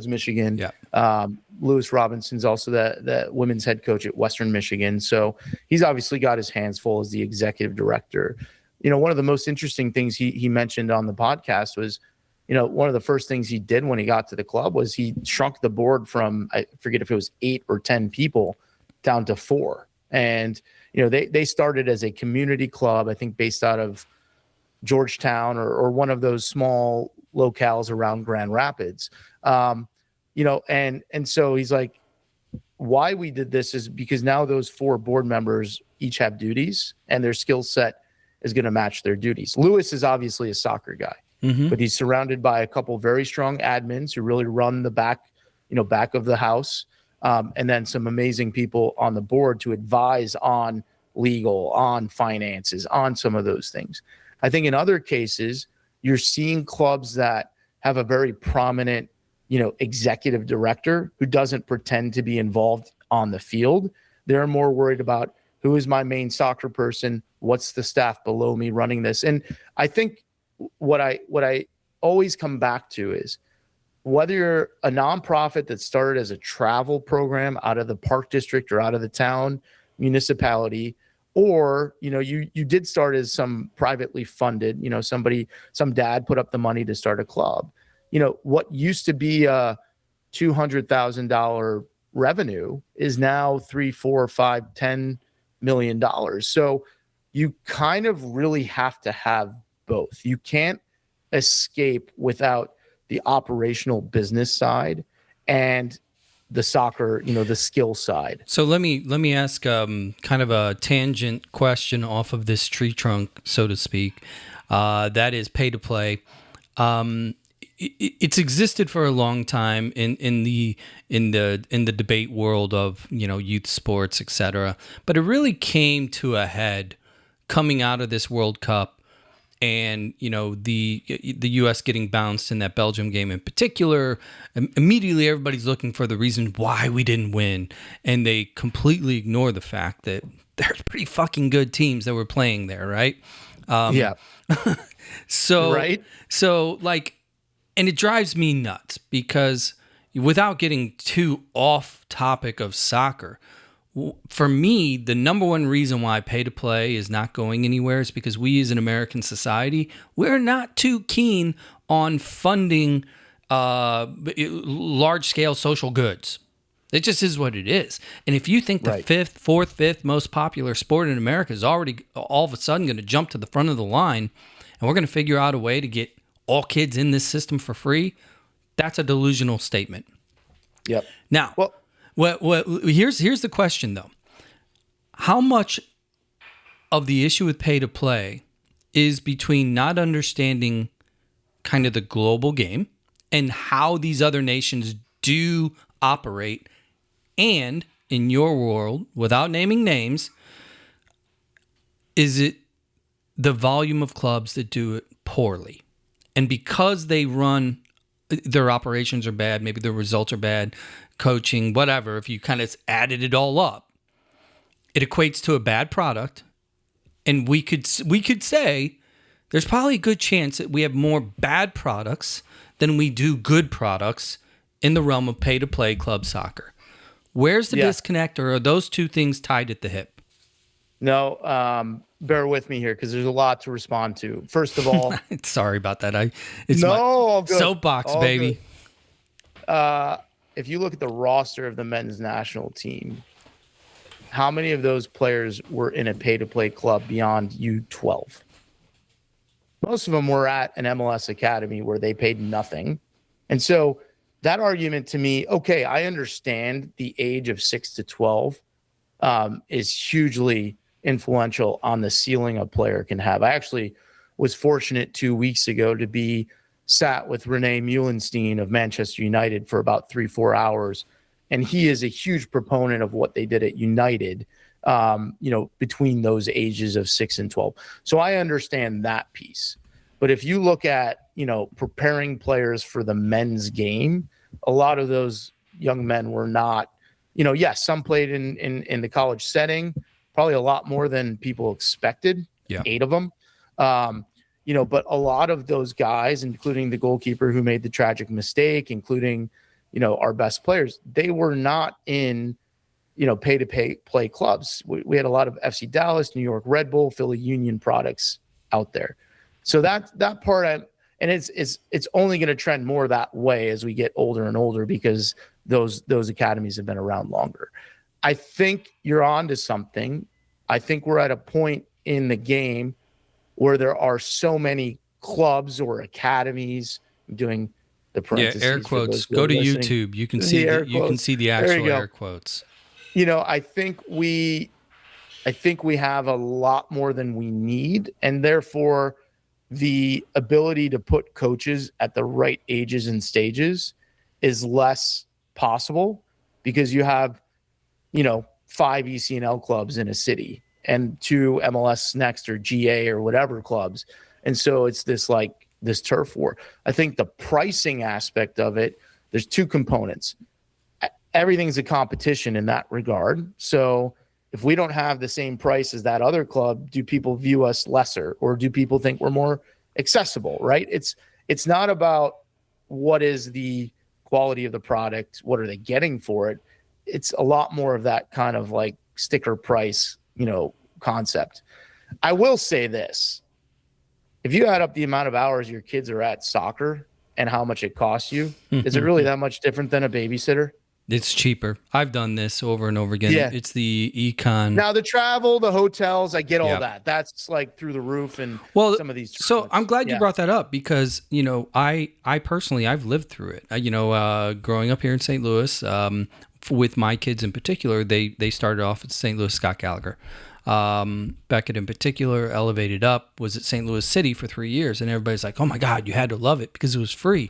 Michigan. Yeah. Lewis Robinson's also the women's head coach at Western Michigan. So he's obviously got his hands full as the executive director. One of the most interesting things he mentioned on the podcast was, one of the first things he did when he got to the club was he shrunk the board from, I forget if it was 8 or 10 people down to 4. And, they started as a community club, I think based out of Georgetown or one of those small locales around Grand Rapids. And so he's like, why we did this is because now those 4 board members each have duties and their skill set is going to match their duties. Lewis is obviously a soccer guy, but he's surrounded by a couple very strong admins who really run the back of the house. And then some amazing people on the board to advise on legal, on finances, on some of those things. I think in other cases, you're seeing clubs that have a very prominent, executive director who doesn't pretend to be involved on the field. They're more worried about who is my main soccer person, what's the staff below me running this. And I think what I always come back to is whether you're a nonprofit that started as a travel program out of the park district or out of the town municipality, or you did start as some privately funded, some dad put up the money to start a club. What used to be a $200,000 revenue is now $3, $4, $5, $10 million. So you kind of really have to have both. You can't escape without the operational business side and the soccer, the skill side. So let me ask kind of a tangent question off of this tree trunk, so to speak. That is pay to play. It's existed for a long time in the debate world of youth sports, etc. But it really came to a head coming out of this World Cup. And, the U.S. getting bounced in that Belgium game in particular, immediately everybody's looking for the reason why we didn't win. And they completely ignore the fact that there's pretty fucking good teams that were playing there, right? Yeah. So, right. So, and it drives me nuts because without getting too off topic of soccer, for me, the number one reason why pay to play is not going anywhere is because we as an American society, we're not too keen on funding large scale social goods. It just is what it is. And if you think the fifth most popular sport in America is already all of a sudden going to jump to the front of the line, and we're going to figure out a way to get all kids in this system for free, that's a delusional statement. Yep. Now, here's the question though. How much of the issue with pay to play is between not understanding kind of the global game and how these other nations do operate, and in your world, without naming names, is it the volume of clubs that do it poorly? And because they run, their operations are bad, maybe their results are bad, coaching, whatever, if you kind of added it all up, it equates to a bad product. And we could say there's probably a good chance that we have more bad products than we do good products in the realm of pay-to-play club soccer. Where's the disconnect, or are those two things tied at the hip? No, bear with me here because there's a lot to respond to. First of all, sorry about that. It's my soapbox, all baby. If you look at the roster of the men's national team, how many of those players were in a pay-to-play club beyond U12? Most of them were at an MLS academy where they paid nothing. And so that argument to me, okay, I understand the age of 6 to 12 is hugely influential on the ceiling a player can have. I actually was fortunate 2 weeks ago to be sat with Renee Muhlenstein of Manchester United for about 3-4 hours. And he is a huge proponent of what they did at United, between those ages of 6 and 12. So I understand that piece. But if you look at, preparing players for the men's game, a lot of those young men were not, yes, some played in the college setting, probably a lot more than people expected, 8 of them. But a lot of those guys, including the goalkeeper who made the tragic mistake, including, our best players, they were not in, pay-to-play clubs. We had a lot of FC Dallas, New York Red Bull, Philly Union products out there. So that part, and it's only going to trend more that way as we get older and older because those academies have been around longer. I think you're on to something. I think we're at a point in the game where there are so many clubs or academies. I'm doing the parentheses. Yeah, air quotes. Go to YouTube. You can see the actual air quotes. I think we have a lot more than we need, and therefore the ability to put coaches at the right ages and stages is less possible because you have, 5 ECNL clubs in a city and 2 MLS Next or GA or whatever clubs. And so it's this turf war. I think the pricing aspect of it, there's 2 components. Everything's a competition in that regard. So if we don't have the same price as that other club, do people view us lesser, or do people think we're more accessible, right? It's not about what is the quality of the product, what are they getting for it. It's a lot more of that kind of sticker price, concept. I will say this. If you add up the amount of hours your kids are at soccer and how much it costs you, is it really that much different than a babysitter? It's cheaper. I've done this over and over again. Yeah. It's the econ. Now the travel, the hotels, I get all that. That's through the roof, and some of these. So I'm glad you brought that up because I personally I've lived through it. Growing up here in St. Louis, with my kids in particular, they started off at St. Louis Scott Gallagher. Beckett in particular elevated up, was at St. Louis City for 3 years, and everybody's like, "Oh my God, you had to love it because it was free."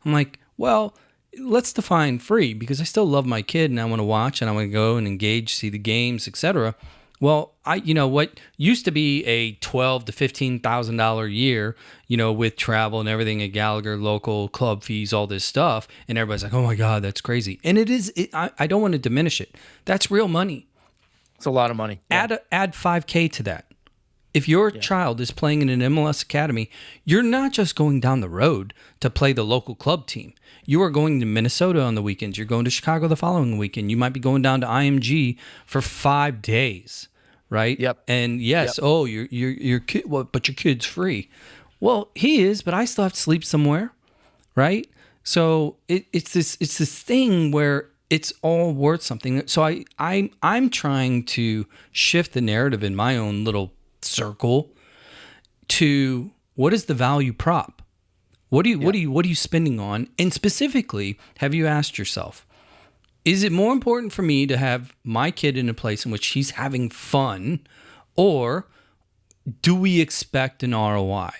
I'm like, well, let's define free, because I still love my kid and I want to watch and I want to go and engage, see the games, etc. Well, what used to be a $12,000 to $15,000 a year, with travel and everything at Gallagher, local club fees, all this stuff, and everybody's like, "Oh my God, that's crazy." And it is. I don't want to diminish it. That's real money. It's a lot of money. Yeah. Add $5K to that. If your child is playing in an MLS academy, you're not just going down the road to play the local club team. You are going to Minnesota on the weekends. You're going to Chicago the following weekend. You might be going down to IMG for 5 days, right? Yep. And yes, your kid, well, but your kid's free. Well, he is, but I still have to sleep somewhere, right? So it's this thing where it's all worth something. So I'm trying to shift the narrative in my own little circle to what is the value prop? What are you spending on? And specifically, have you asked yourself, is it more important for me to have my kid in a place in which he's having fun, or do we expect an ROI?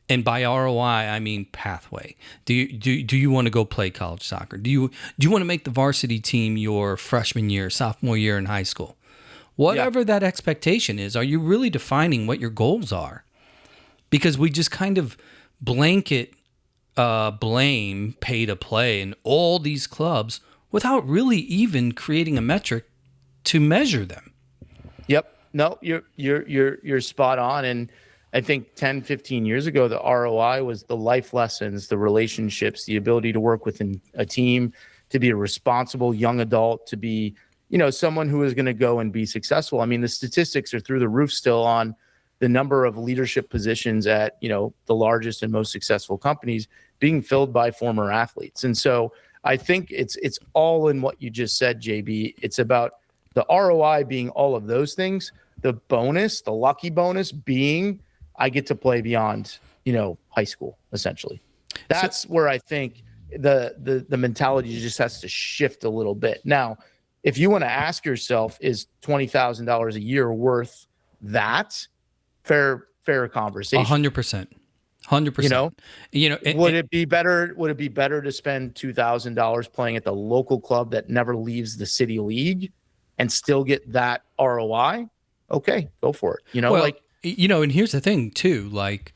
And by ROI, I mean pathway. Do you want to go play college soccer? Do you want to make the varsity team your freshman year, sophomore year in high school? Whatever that expectation is, are you really defining what your goals are? Because we just kind of blanket blame pay to play in all these clubs without really even creating a metric to measure them. Yep. No, you're spot on. And I think 10, 15 years ago, the ROI was the life lessons, the relationships, the ability to work within a team, to be a responsible young adult, to be, someone who is going to go and be successful. I mean, the statistics are through the roof still on the number of leadership positions at, the largest and most successful companies being filled by former athletes. And so I think it's all in what you just said, JB. It's about the ROI being all of those things. The bonus, the lucky bonus being I get to play beyond, high school, essentially. That's where I think the mentality just has to shift a little bit. Now, if you want to ask yourself, is $20,000 a year worth that? Fair conversation. 100%. 100%. Would it be better? Would it be better to spend $2,000 playing at the local club that never leaves the city league and still get that ROI? Okay, go for it. And here's the thing too, like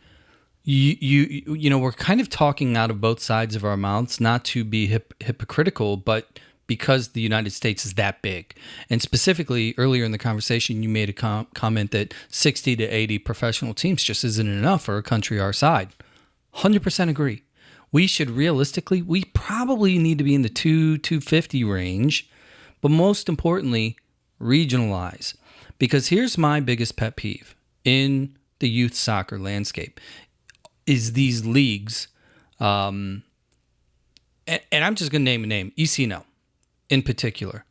we're kind of talking out of both sides of our mouths, not to be hypocritical, but because the United States is that big. And specifically earlier in the conversation, you made a comment that 60 to 80 professional teams just isn't enough for a country our size. 100% agree. We probably need to be in the 250 range, but most importantly, regionalize. Because here's my biggest pet peeve in the youth soccer landscape is these leagues, and I'm just going to name a name, ECNL in particular.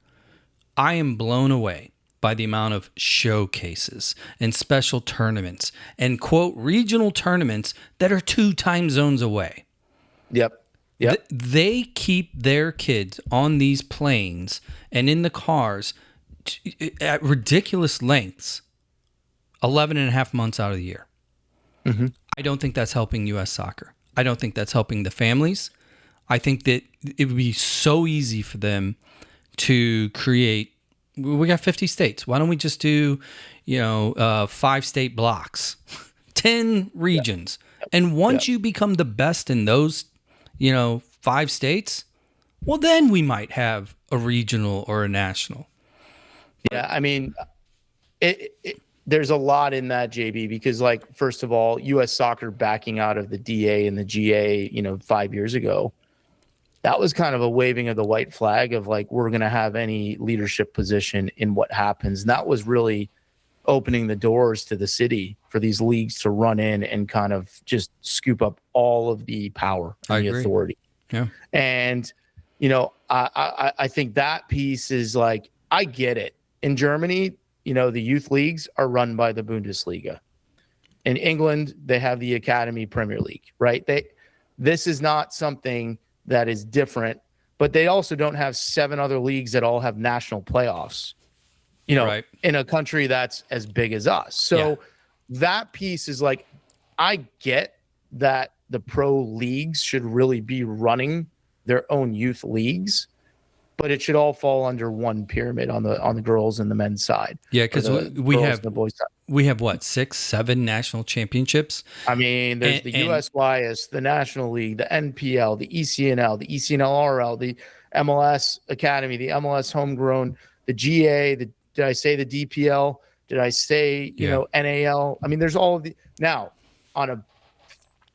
I am blown away by the amount of showcases and special tournaments and, quote, regional tournaments that are 2 time zones away. Yep. They keep their kids on these planes and in the cars at ridiculous lengths 11 and a half months out of the year. Mm-hmm. I don't think that's helping U.S. soccer. I don't think that's helping the families. I think that it would be so easy for them to create. We got 50 states. Why don't we just do, 5 state blocks, 10 regions? And once you become the best in those, 5 states, well, then we might have a regional or a national. Yeah, I mean, there's a lot in that, JB, because, like, first of all, U.S. soccer backing out of the DA and the GA, 5 years ago, that was kind of a waving of the white flag of, like, we're going to have any leadership position in what happens. And that was really opening the doors to the city for these leagues to run in and kind of just scoop up all of the power and the authority. Yeah. And, I think that piece is like, I get it. In Germany, the youth leagues are run by the Bundesliga. In England, they have the Academy Premier League, right? This is not something that is different, but they also don't have 7 other leagues that all have national playoffs, in a country that's as big as us. So that piece is like, I get that the pro leagues should really be running their own youth leagues, but it should all fall under one pyramid on the girls and the men's side. Yeah, because we have the boys side. We have what, 6, 7 national championships? I mean, there's the USYS, the National League, the NPL, the ECNL, the ECNLRL, the MLS Academy, the MLS Homegrown, the GA, did I say the DPL, Did I say, NAL? I mean, there's all of the now on a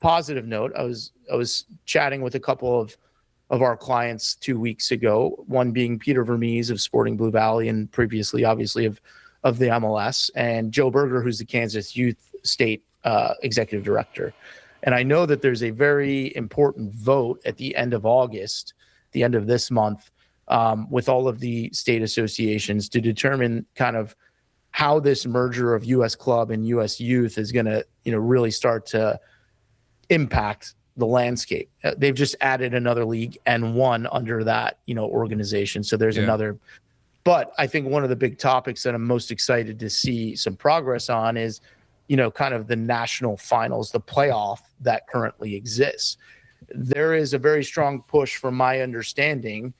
positive note, I was chatting with a couple of our clients 2 weeks ago, one being Peter Vermees of Sporting Blue Valley and previously obviously of the MLS, and Joe Berger, who's the Kansas Youth State executive director. And I know that there's a very important vote at the end of August, the end of this month, with all of the state associations to determine kind of how this merger of U.S. Club and U.S. Youth is going to, really start to impact the landscape. They've just added another league and one under that, organization. So there's another. But I think one of the big topics that I'm most excited to see some progress on is, kind of the national finals, the playoff that currently exists. There is a very strong push, from my understanding,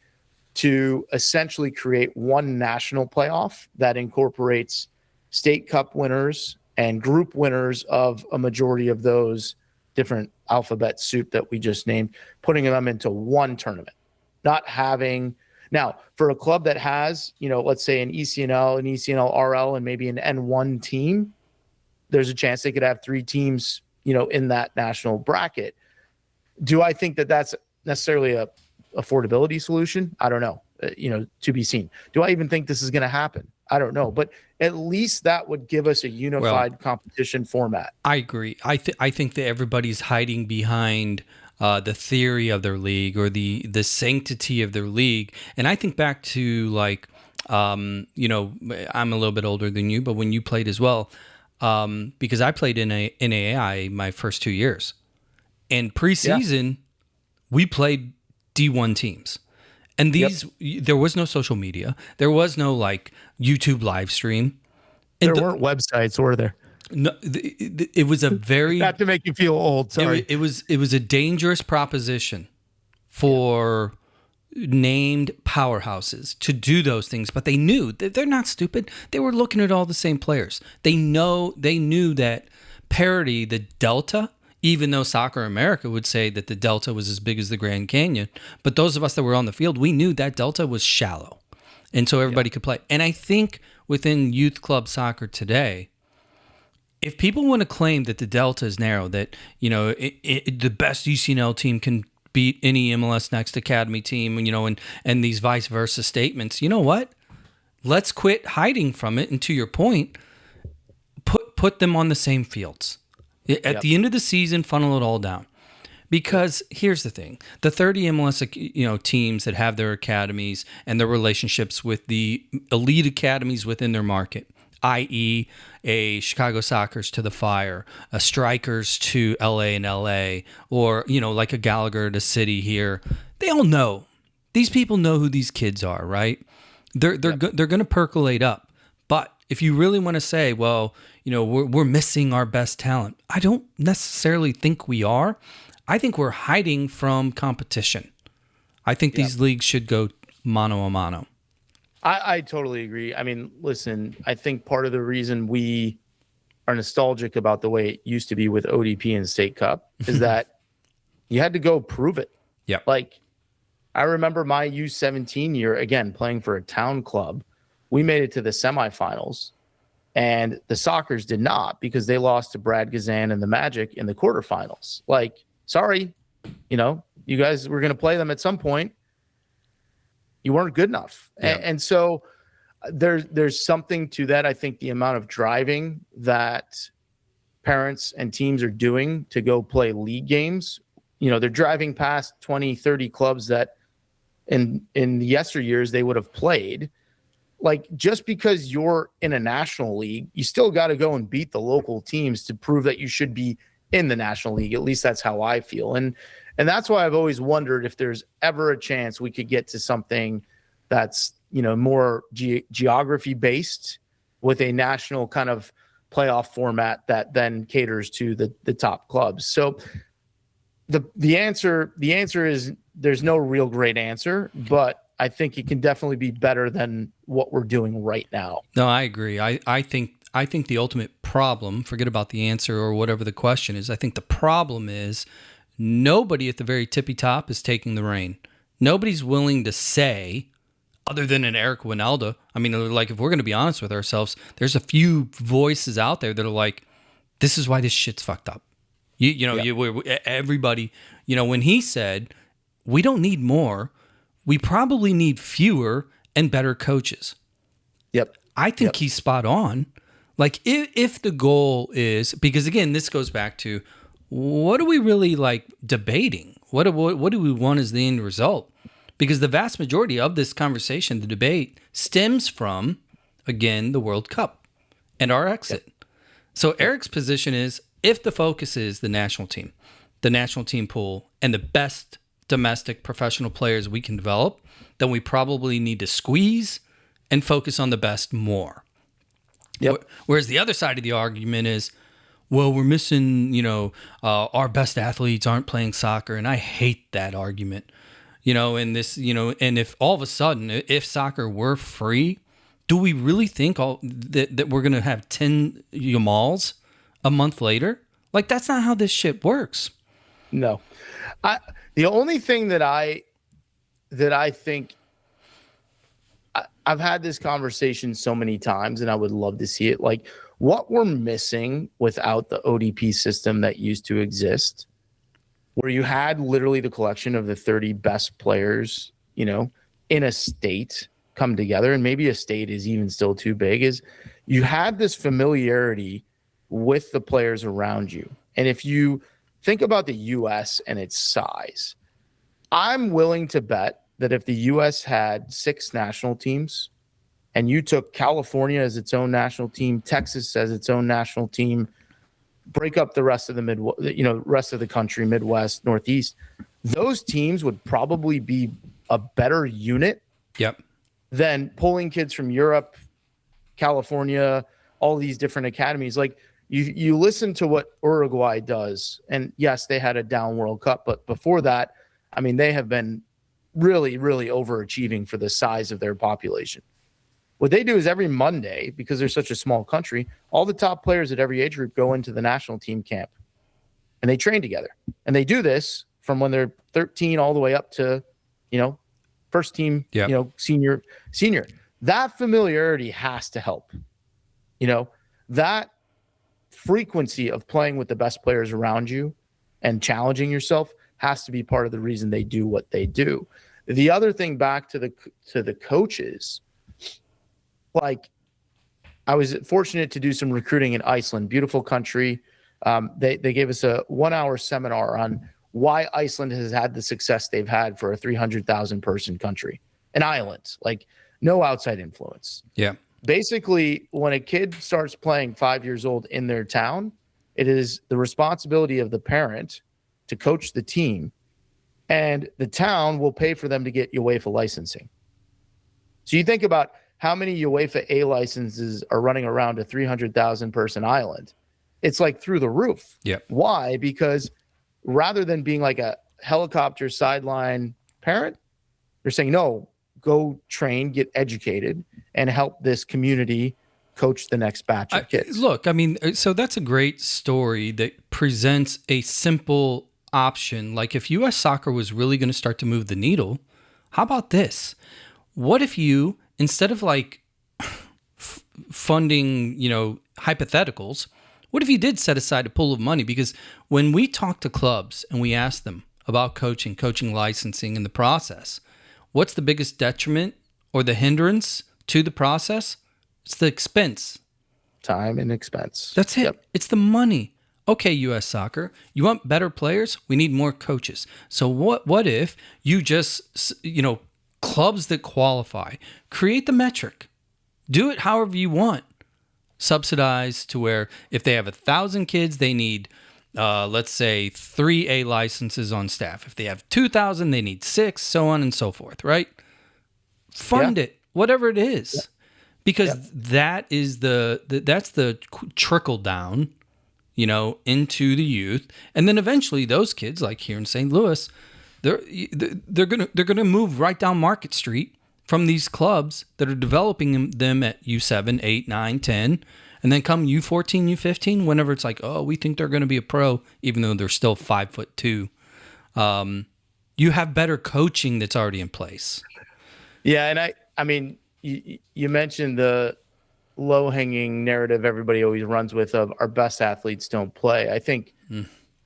to essentially create one national playoff that incorporates state cup winners and group winners of a majority of those different alphabet soup that we just named, putting them into one tournament, not having now for a club that has, let's say an ECNL, an ECNL RL, and maybe an N1 team, there's a chance they could have 3 teams, in that national bracket. Do I think that that's necessarily a affordability solution? I don't know, to be seen. Do I even think this is going to happen? I don't know, but at least that would give us a unified competition format. I agree. I think that everybody's hiding behind the theory of their league or the sanctity of their league. And I think back to I'm a little bit older than you, but when you played as well, because I played in NAI my first 2 years, and preseason we played D1 teams. And there was no social media. There was no YouTube live stream. And there weren't websites, were there? No, it was a very not to make you feel old. Sorry, it was a dangerous proposition for named powerhouses to do those things, but they knew that they're not stupid. They were looking at all the same players. They knew that parity, the delta. Even though Soccer America would say that the delta was as big as the Grand Canyon, but those of us that were on the field, we knew that delta was shallow, and so everybody could play. And I think within youth club soccer today, if people want to claim that the delta is narrow, that the best UCNL team can beat any MLS Next Academy team, and these vice versa statements, you know what? Let's quit hiding from it. And to your point, put them on the same fields. At the end of the season, funnel it all down. Because here's the thing. The 30 MLS teams that have their academies and their relationships with the elite academies within their market, i.e. a Chicago Sockers to the Fire, a Strikers to ALLLLL, or, like a Gallagher to City here, they all know. These people know who these kids are, right? They're going to percolate up. But if you really want to say, well, we're missing our best talent, I don't necessarily think we are. I think we're hiding from competition. I think these leagues should go mano a mano. I totally agree. I mean, listen, I think part of the reason we are nostalgic about the way it used to be with ODP and State Cup is that you had to go prove it. Yeah. I remember my U17 year, again, playing for a town club. We made it to the semifinals, and the Sockers did not, because they lost to Brad Gazan and the Magic in the quarterfinals. Sorry, you guys were going to play them at some point. You weren't good enough. Yeah. And so there's something to that. I think the amount of driving that parents and teams are doing to go play league games, they're driving past 20, 30 clubs that in the yesteryears they would have played. Just because you're in a national league, you still got to go and beat the local teams to prove that you should be in the national league. At least that's how I feel. And that's why I've always wondered if there's ever a chance we could get to something that's, more geography based with a national kind of playoff format that then caters to the top clubs. So the answer is there's no real great answer, but I think it can definitely be better than what we're doing right now. No, I agree. I think the ultimate problem, forget about the answer or whatever the question is, I think the problem is nobody at the very tippy top is taking the reign. Nobody's willing to say, other than an Eric Winalda. I mean, like, if we're going to be honest with ourselves, there's a few voices out there that are like, this is why this shit's fucked up. Everybody, when he said, we don't need more, we probably need fewer and better coaches. Yep. I think he's spot on. Like, if the goal is, because again, this goes back to, what are we really like debating? What do we want as the end result? Because the vast majority of this conversation, the debate, stems from, again, the World Cup and our exit. Yep. So Eric's position is, if the focus is the national team pool, and the best domestic professional players we can develop, then we probably need to squeeze and focus on the best more. Yep. Whereas the other side of the argument is, well, we're missing, our best athletes aren't playing soccer. And I hate that argument, and this, and if all of a sudden, if soccer were free, do we really think that we're going to have 10 Yamals a month later? Like, that's not how this shit works. No. The only thing that I think, I've had this conversation so many times, and I would love to see it. Like, what we're missing without the ODP system that used to exist, where you had literally the collection of the 30 best players, in a state come together, and maybe a state is even still too big, is you had this familiarity with the players around you. And if you think about the U.S. and its size, I'm willing to bet that if the U.S. had 6 national teams, and you took California as its own national team, Texas as its own national team, break up the rest of the rest of the country, Midwest, Northeast, those teams would probably be a better unit. Yep. Than pulling kids from Europe, California, all these different academies. Like, you listen to what Uruguay does, and yes, they had a down World Cup, but before that, I mean, they have been really, really overachieving for the size of their population. What they do is every Monday, because they're such a small country, all the top players at every age group go into the national team camp, and they train together. And they do this from when they're 13 all the way up to, first team, senior. That familiarity has to help. That frequency of playing with the best players around you and challenging yourself has to be part of the reason they do what they do. The other thing, back to the coaches, like, I was fortunate to do some recruiting in Iceland, beautiful country. They gave us a 1-hour seminar on why Iceland has had the success they've had for a 300,000 person country, an island, like no outside influence. Yeah. Basically, when a kid starts playing 5 years old in their town, it is the responsibility of the parent to coach the team, and the town will pay for them to get UEFA licensing. So you think about how many UEFA A licenses are running around a 300,000 person island. It's like through the roof. Yeah. Why? Because rather than being like a helicopter sideline parent, they're saying, no, go train, get educated, and help this community coach the next batch of kids. Look, I mean, so that's a great story that presents a simple option. Like, if U.S. soccer was really going to start to move the needle, how about this? What if you, instead of like funding, hypotheticals, what if you did set aside a pool of money? Because when we talk to clubs and we ask them about coaching licensing and the process, what's the biggest detriment or the hindrance to the process? It's the expense. Time and expense. That's it. Yep. It's the money. Okay, U.S. soccer, you want better players? We need more coaches. So what if you just, clubs that qualify, create the metric, do it however you want. Subsidized to where if they have 1,000 kids, they need, let's say, 3 A licenses on staff. If they have 2,000, they need 6, so on and so forth, right? Fund it, whatever it is. Yeah. Because that is that's the trickle down, into the youth. And then eventually those kids, like here in St. Louis, they're gonna move right down Market Street from these clubs that are developing them at U7, 8, 9, 10, and then come U14, U15, whenever it's like, oh, we think they're going to be a pro, even though they're still 5'2". You have better coaching that's already in place. Yeah, and I mean, you mentioned the low-hanging narrative everybody always runs with of our best athletes don't play. I think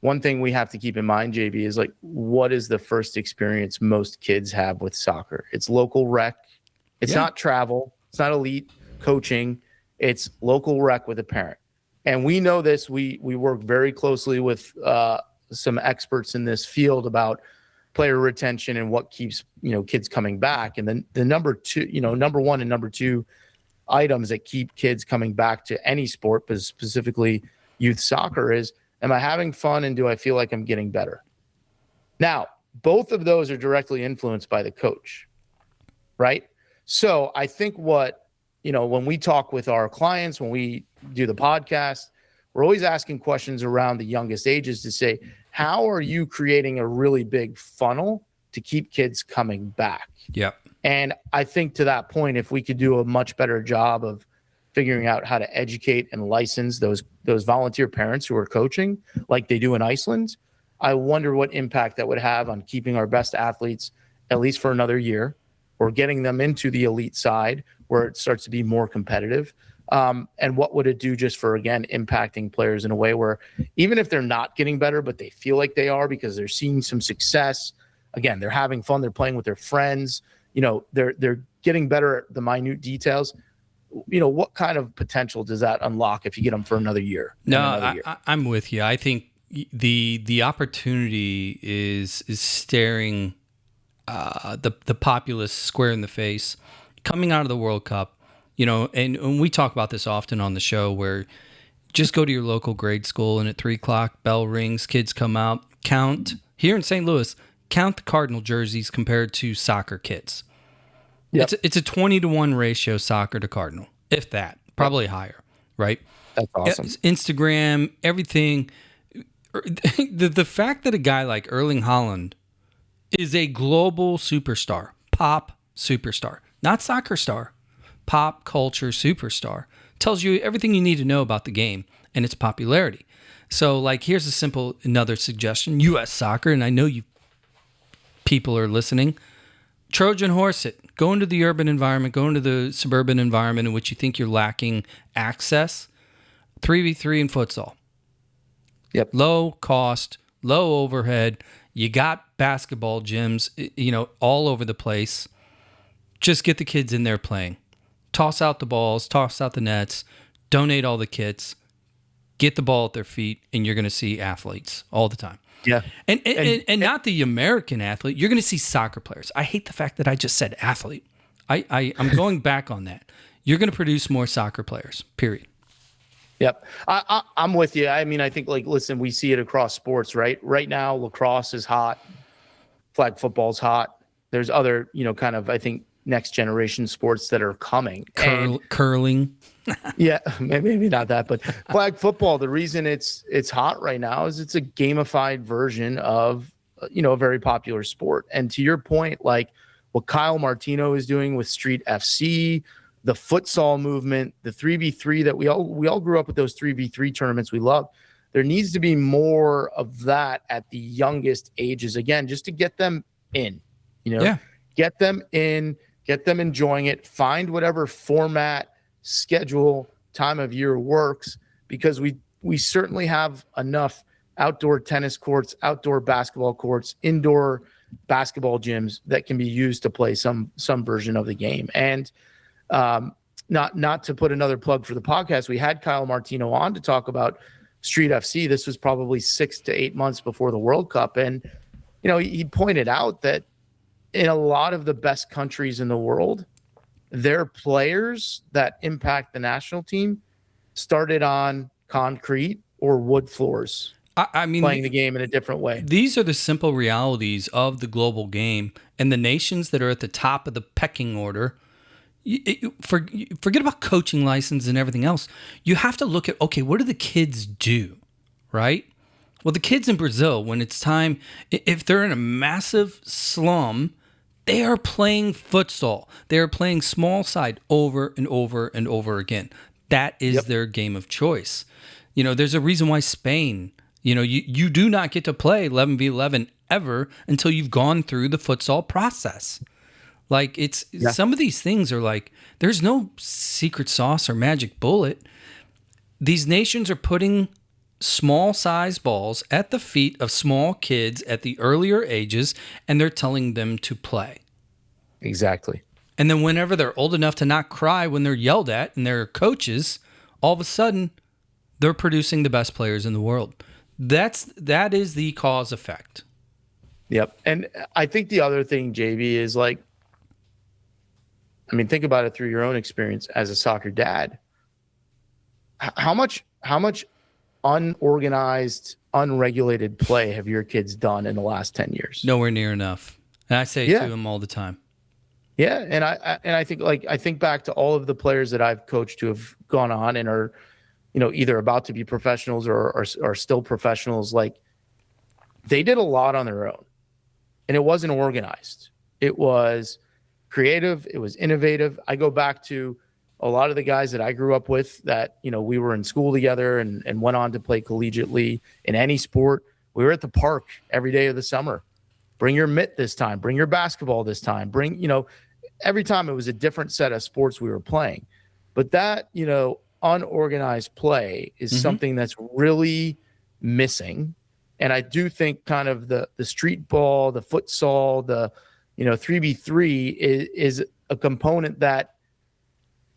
one thing we have to keep in mind, JB, is like, what is the first experience most kids have with soccer? It's local rec. It's not travel. It's not elite coaching. It's local rec with a parent. And we know this. We work very closely with some experts in this field about player retention and what keeps, kids coming back. And then the number one and number two items that keep kids coming back to any sport, but specifically youth soccer, is, am I having fun and do I feel like I'm getting better? Now, both of those are directly influenced by the coach, right? So I think when we talk with our clients, when we do the podcast, we're always asking questions around the youngest ages to say, how are you creating a really big funnel to keep kids coming back? Yep. And I think to that point, if we could do a much better job of figuring out how to educate and license those volunteer parents who are coaching like they do in Iceland, I wonder what impact that would have on keeping our best athletes at least for another year, or getting them into the elite side where it starts to be more competitive. And what would it do just for, again, impacting players in a way where even if they're not getting better, but they feel like they are because they're seeing some success, again, they're having fun, they're playing with their friends, they're getting better at the minute details. What kind of potential does that unlock if you get them for another year? No, I'm with you. I think the opportunity is staring the populace square in the face coming out of the World Cup. And we talk about this often on the show, where just go to your local grade school and at 3:00 bell rings, kids come out, count here in St. Louis, count the Cardinal jerseys compared to soccer kits. Yep. It's a 20-to-1 ratio, soccer to Cardinal, if that, probably higher, right? That's awesome. Instagram, everything. The fact that a guy like Erling Haaland is a global superstar, pop superstar, not soccer star, pop culture superstar, tells you everything you need to know about the game and its popularity. So, here's another suggestion: U.S. soccer, and I know you people are listening. Trojan horse it. Go into the urban environment, go into the suburban environment in which you think you're lacking access. 3v3 in futsal. Yep. Low cost, low overhead. You got basketball gyms, all over the place. Just get the kids in there playing. Toss out the balls, toss out the nets, donate all the kits, get the ball at their feet, and you're going to see athletes all the time. Yeah. And not the American athlete. You're going to see soccer players. I hate the fact that I just said athlete. I'm going back on that. You're going to produce more soccer players, period. Yep. I'm with you. I mean, I think, listen, we see it across sports, right? Right now, lacrosse is hot. Flag football's hot. There's other, kind of, I think, next generation sports that are coming. Curling. Yeah, maybe not that, but flag football, the reason it's hot right now is it's a gamified version of, a very popular sport. And to your point, what Kyle Martino is doing with Street FC, the futsal movement, the 3v3 that we all grew up with, those 3v3 tournaments we love. There needs to be more of that at the youngest ages, again, just to get them in, get them in, get them enjoying it, find whatever format, schedule, time of year works, because we certainly have enough outdoor tennis courts, outdoor basketball courts, indoor basketball gyms that can be used to play some version of the game. And not to put another plug for the podcast, we had Kyle Martino on to talk about Street FC. This was probably 6 to 8 months before the World Cup. And, he pointed out that in a lot of the best countries in the world, their players that impact the national team started on concrete or wood floors. I mean, playing the game in a different way. These are the simple realities of the global game, and the nations that are at the top of the pecking order. Forget about coaching license and everything else. You have to look at, okay, what do the kids do, right? Well, the kids in Brazil, when it's time, if they're in a massive slum, they are playing futsal. They are playing small side over and over and over again. That is their game of choice. There's a reason why Spain, you do not get to play 11v11 ever until you've gone through the futsal process. Like Yeah. some of these things are like, there's no secret sauce or magic bullet. These nations are putting small size balls at the feet of small kids at the earlier ages, and they're telling them to play. Exactly. And then whenever they're old enough to not cry when they're yelled at and they're coaches, all of a sudden they're producing the best players in the world. That is the cause effect. Yep. And I think the other thing, JB, is like, I mean, think about it through your own experience as a soccer dad. How much unorganized, unregulated play have your kids done in the last 10 years? Nowhere near enough. And I say it to them all the time. Yeah, and I think back to all of the players that I've coached who have gone on and are, either about to be professionals or are still professionals. Like, they did a lot on their own, and it wasn't organized. It was creative. It was innovative. I go back to a lot of the guys that I grew up with that, we were in school together and went on to play collegiately in any sport. We were at the park every day of the summer. Bring your mitt this time. Bring your basketball this time. Every time it was a different set of sports we were playing. But that, unorganized play is something that's really missing. And I do think kind of the street ball, the futsal, the 3v3 is a component that,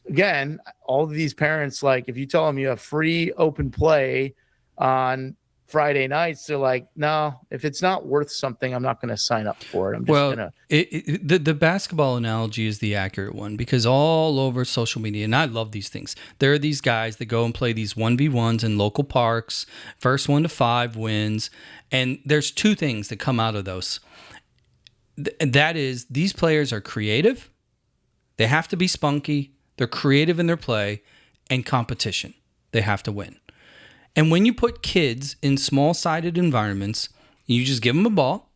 again, all of these parents, like, if you tell them you have free open play on Friday nights, they're like, no, if it's not worth something, I'm not going to sign up for it. I'm just going to. The basketball analogy is the accurate one, because all over social media, and I love these things, there are these guys that go and play these 1v1s in local parks, first 1 to 5 wins, and there's two things that come out of those. That is, these players are creative, they have to be spunky, they're creative in their play, and competition. They have to win. And when you put kids in small-sided environments, you just give them a ball,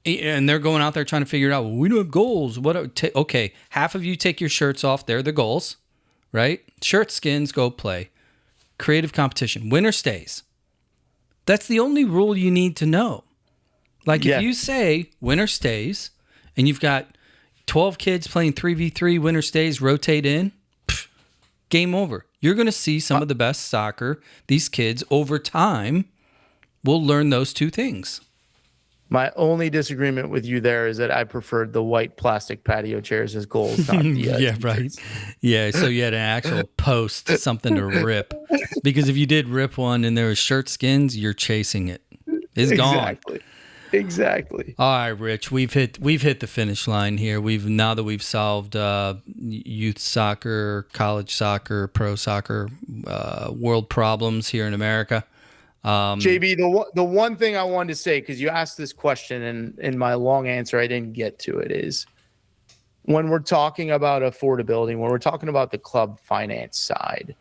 and they're going out there trying to figure it out. Well, we don't have goals. Okay, half of you take your shirts off. They're the goals, right? Shirt skins, go play. Creative competition. Winner stays. That's the only rule you need to know. Like, if you say winner stays, and you've got 12 kids playing 3v3, winner stays, rotate in, game over. You're going to see some of the best soccer. These kids over time will learn those two things. My only disagreement with you there is that I preferred the white plastic patio chairs as goals. Not the, yeah, right. Yeah, so you had an actual post, something to rip. Because if you did rip one and there was shirt skins, you're chasing it. It's gone. Exactly. All right, Rich, we've hit the finish line here. Now that we've solved youth soccer, college soccer, pro soccer, world problems here in America. JB, the one thing I wanted to say, because you asked this question and in my long answer I didn't get to it, is when we're talking about affordability, when we're talking about the club finance side,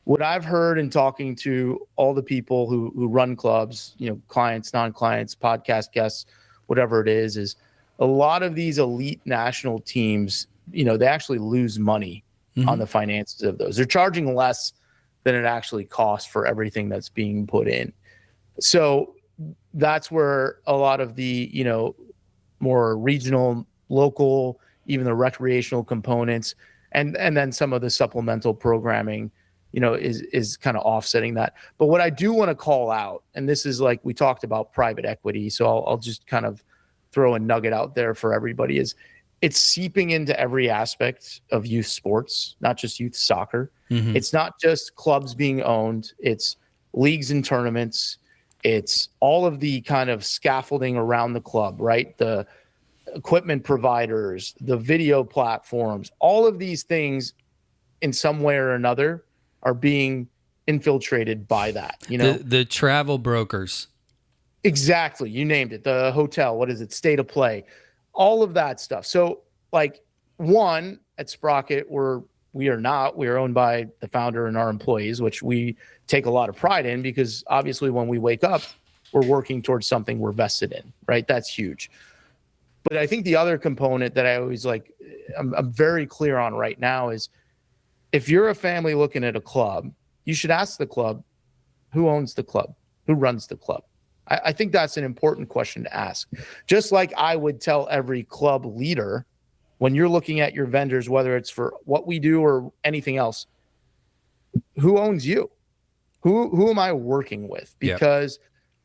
what I've heard in talking to all the people who run clubs, clients, non-clients, podcast guests, whatever it is a lot of these elite national teams, they actually lose money on the finances of those. They're charging less than it actually costs for everything that's being put in. So that's where a lot of the, more regional, local, even the recreational components, and then some of the supplemental programming, is kind of offsetting that. But what I do want to call out, and this is like we talked about private equity, so I'll just kind of throw a nugget out there for everybody, is it's seeping into every aspect of youth sports, not just youth soccer. It's not just clubs being owned, it's leagues and tournaments. It's all of the kind of scaffolding around the club, right? The equipment providers, the video platforms, all of these things in some way or another are being infiltrated by that, the travel brokers. Exactly. You named it. The hotel, what is it? State of play, all of that stuff. So like, one, at Sprocket, we are owned by the founder and our employees, which we take a lot of pride in, because obviously when we wake up, we're working towards something we're vested in, right? That's huge. But I think the other component that I always I'm very clear on right now is, if you're a family looking at a club, you should ask the club, who owns the club? Who runs the club? I think that's an important question to ask. Just like I would tell every club leader when you're looking at your vendors, whether it's for what we do or anything else, who owns you? Who am I working with? Because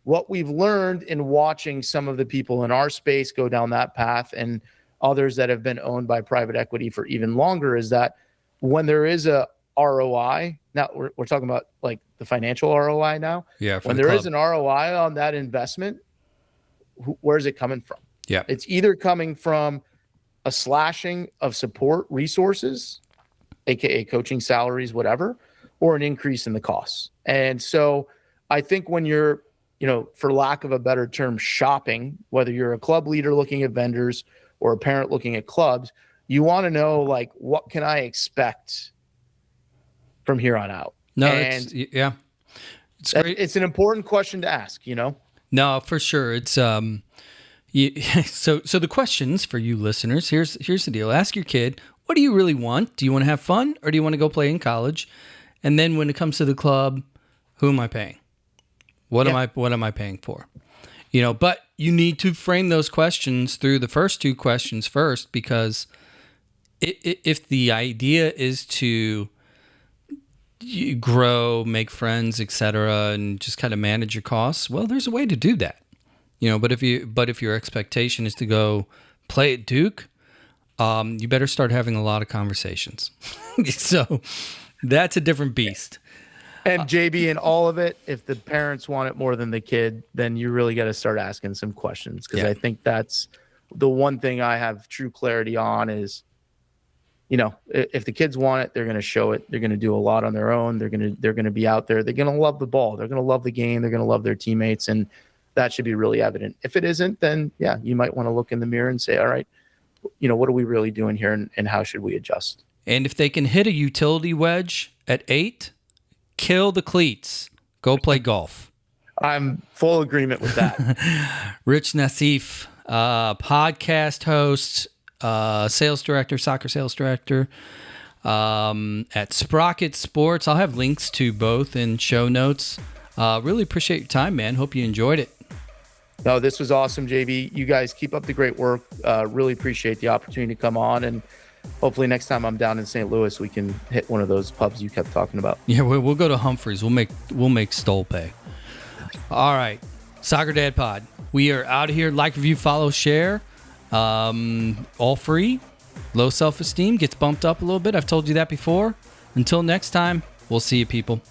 what we've learned in watching some of the people in our space go down that path and others that have been owned by private equity for even longer is that when there is a ROI, now we're talking about like the financial ROI now. Yeah. When there is an ROI on that investment, where's it coming from? Yeah. It's either coming from a slashing of support resources, aka coaching salaries, whatever, or an increase in the costs. And so I think when you're, for lack of a better term, shopping, whether you're a club leader looking at vendors or a parent looking at clubs, you want to know, like, what can I expect from here on out? No, and it's great. It's an important question to ask, No, for sure. It's so the questions for you listeners, here's the deal. Ask your kid, what do you really want? Do you want to have fun or do you want to go play in college? And then when it comes to the club, who am I paying? What am I paying for? But you need to frame those questions through the first two questions first, because if the idea is to grow, make friends, etc., and just kind of manage your costs, well, there's a way to do that. But if your expectation is to go play at Duke, you better start having a lot of conversations. So that's a different beast. And JB, in all of it, if the parents want it more than the kid, then you really got to start asking some questions, because I think that's the one thing I have true clarity on is, if the kids want it, they're going to show it. They're going to do a lot on their own. They're going to be out there. They're going to love the ball. They're going to love the game. They're going to love their teammates. And that should be really evident. If it isn't, then you might want to look in the mirror and say, all right, what are we really doing here, and how should we adjust? And if they can hit a utility wedge at 8, kill the cleats. Go play golf. I'm full agreement with that. Rich Nassif, podcast host, sales director, soccer sales director at Sprocket Sports. I'll have links to both in show notes. Really appreciate your time, man. Hope you enjoyed it. No, this was awesome, JB. You guys keep up the great work. Really appreciate the opportunity to come on, and hopefully next time I'm down in St. Louis, we can hit one of those pubs you kept talking about. Yeah, we'll go to Humphreys. We'll make Stoll pay. All right, Soccer Dad Pod. We are out of here. Like, review, follow, share. All free. Low self-esteem gets bumped up a little bit. I've told you that before. Until next time, we'll see you, people.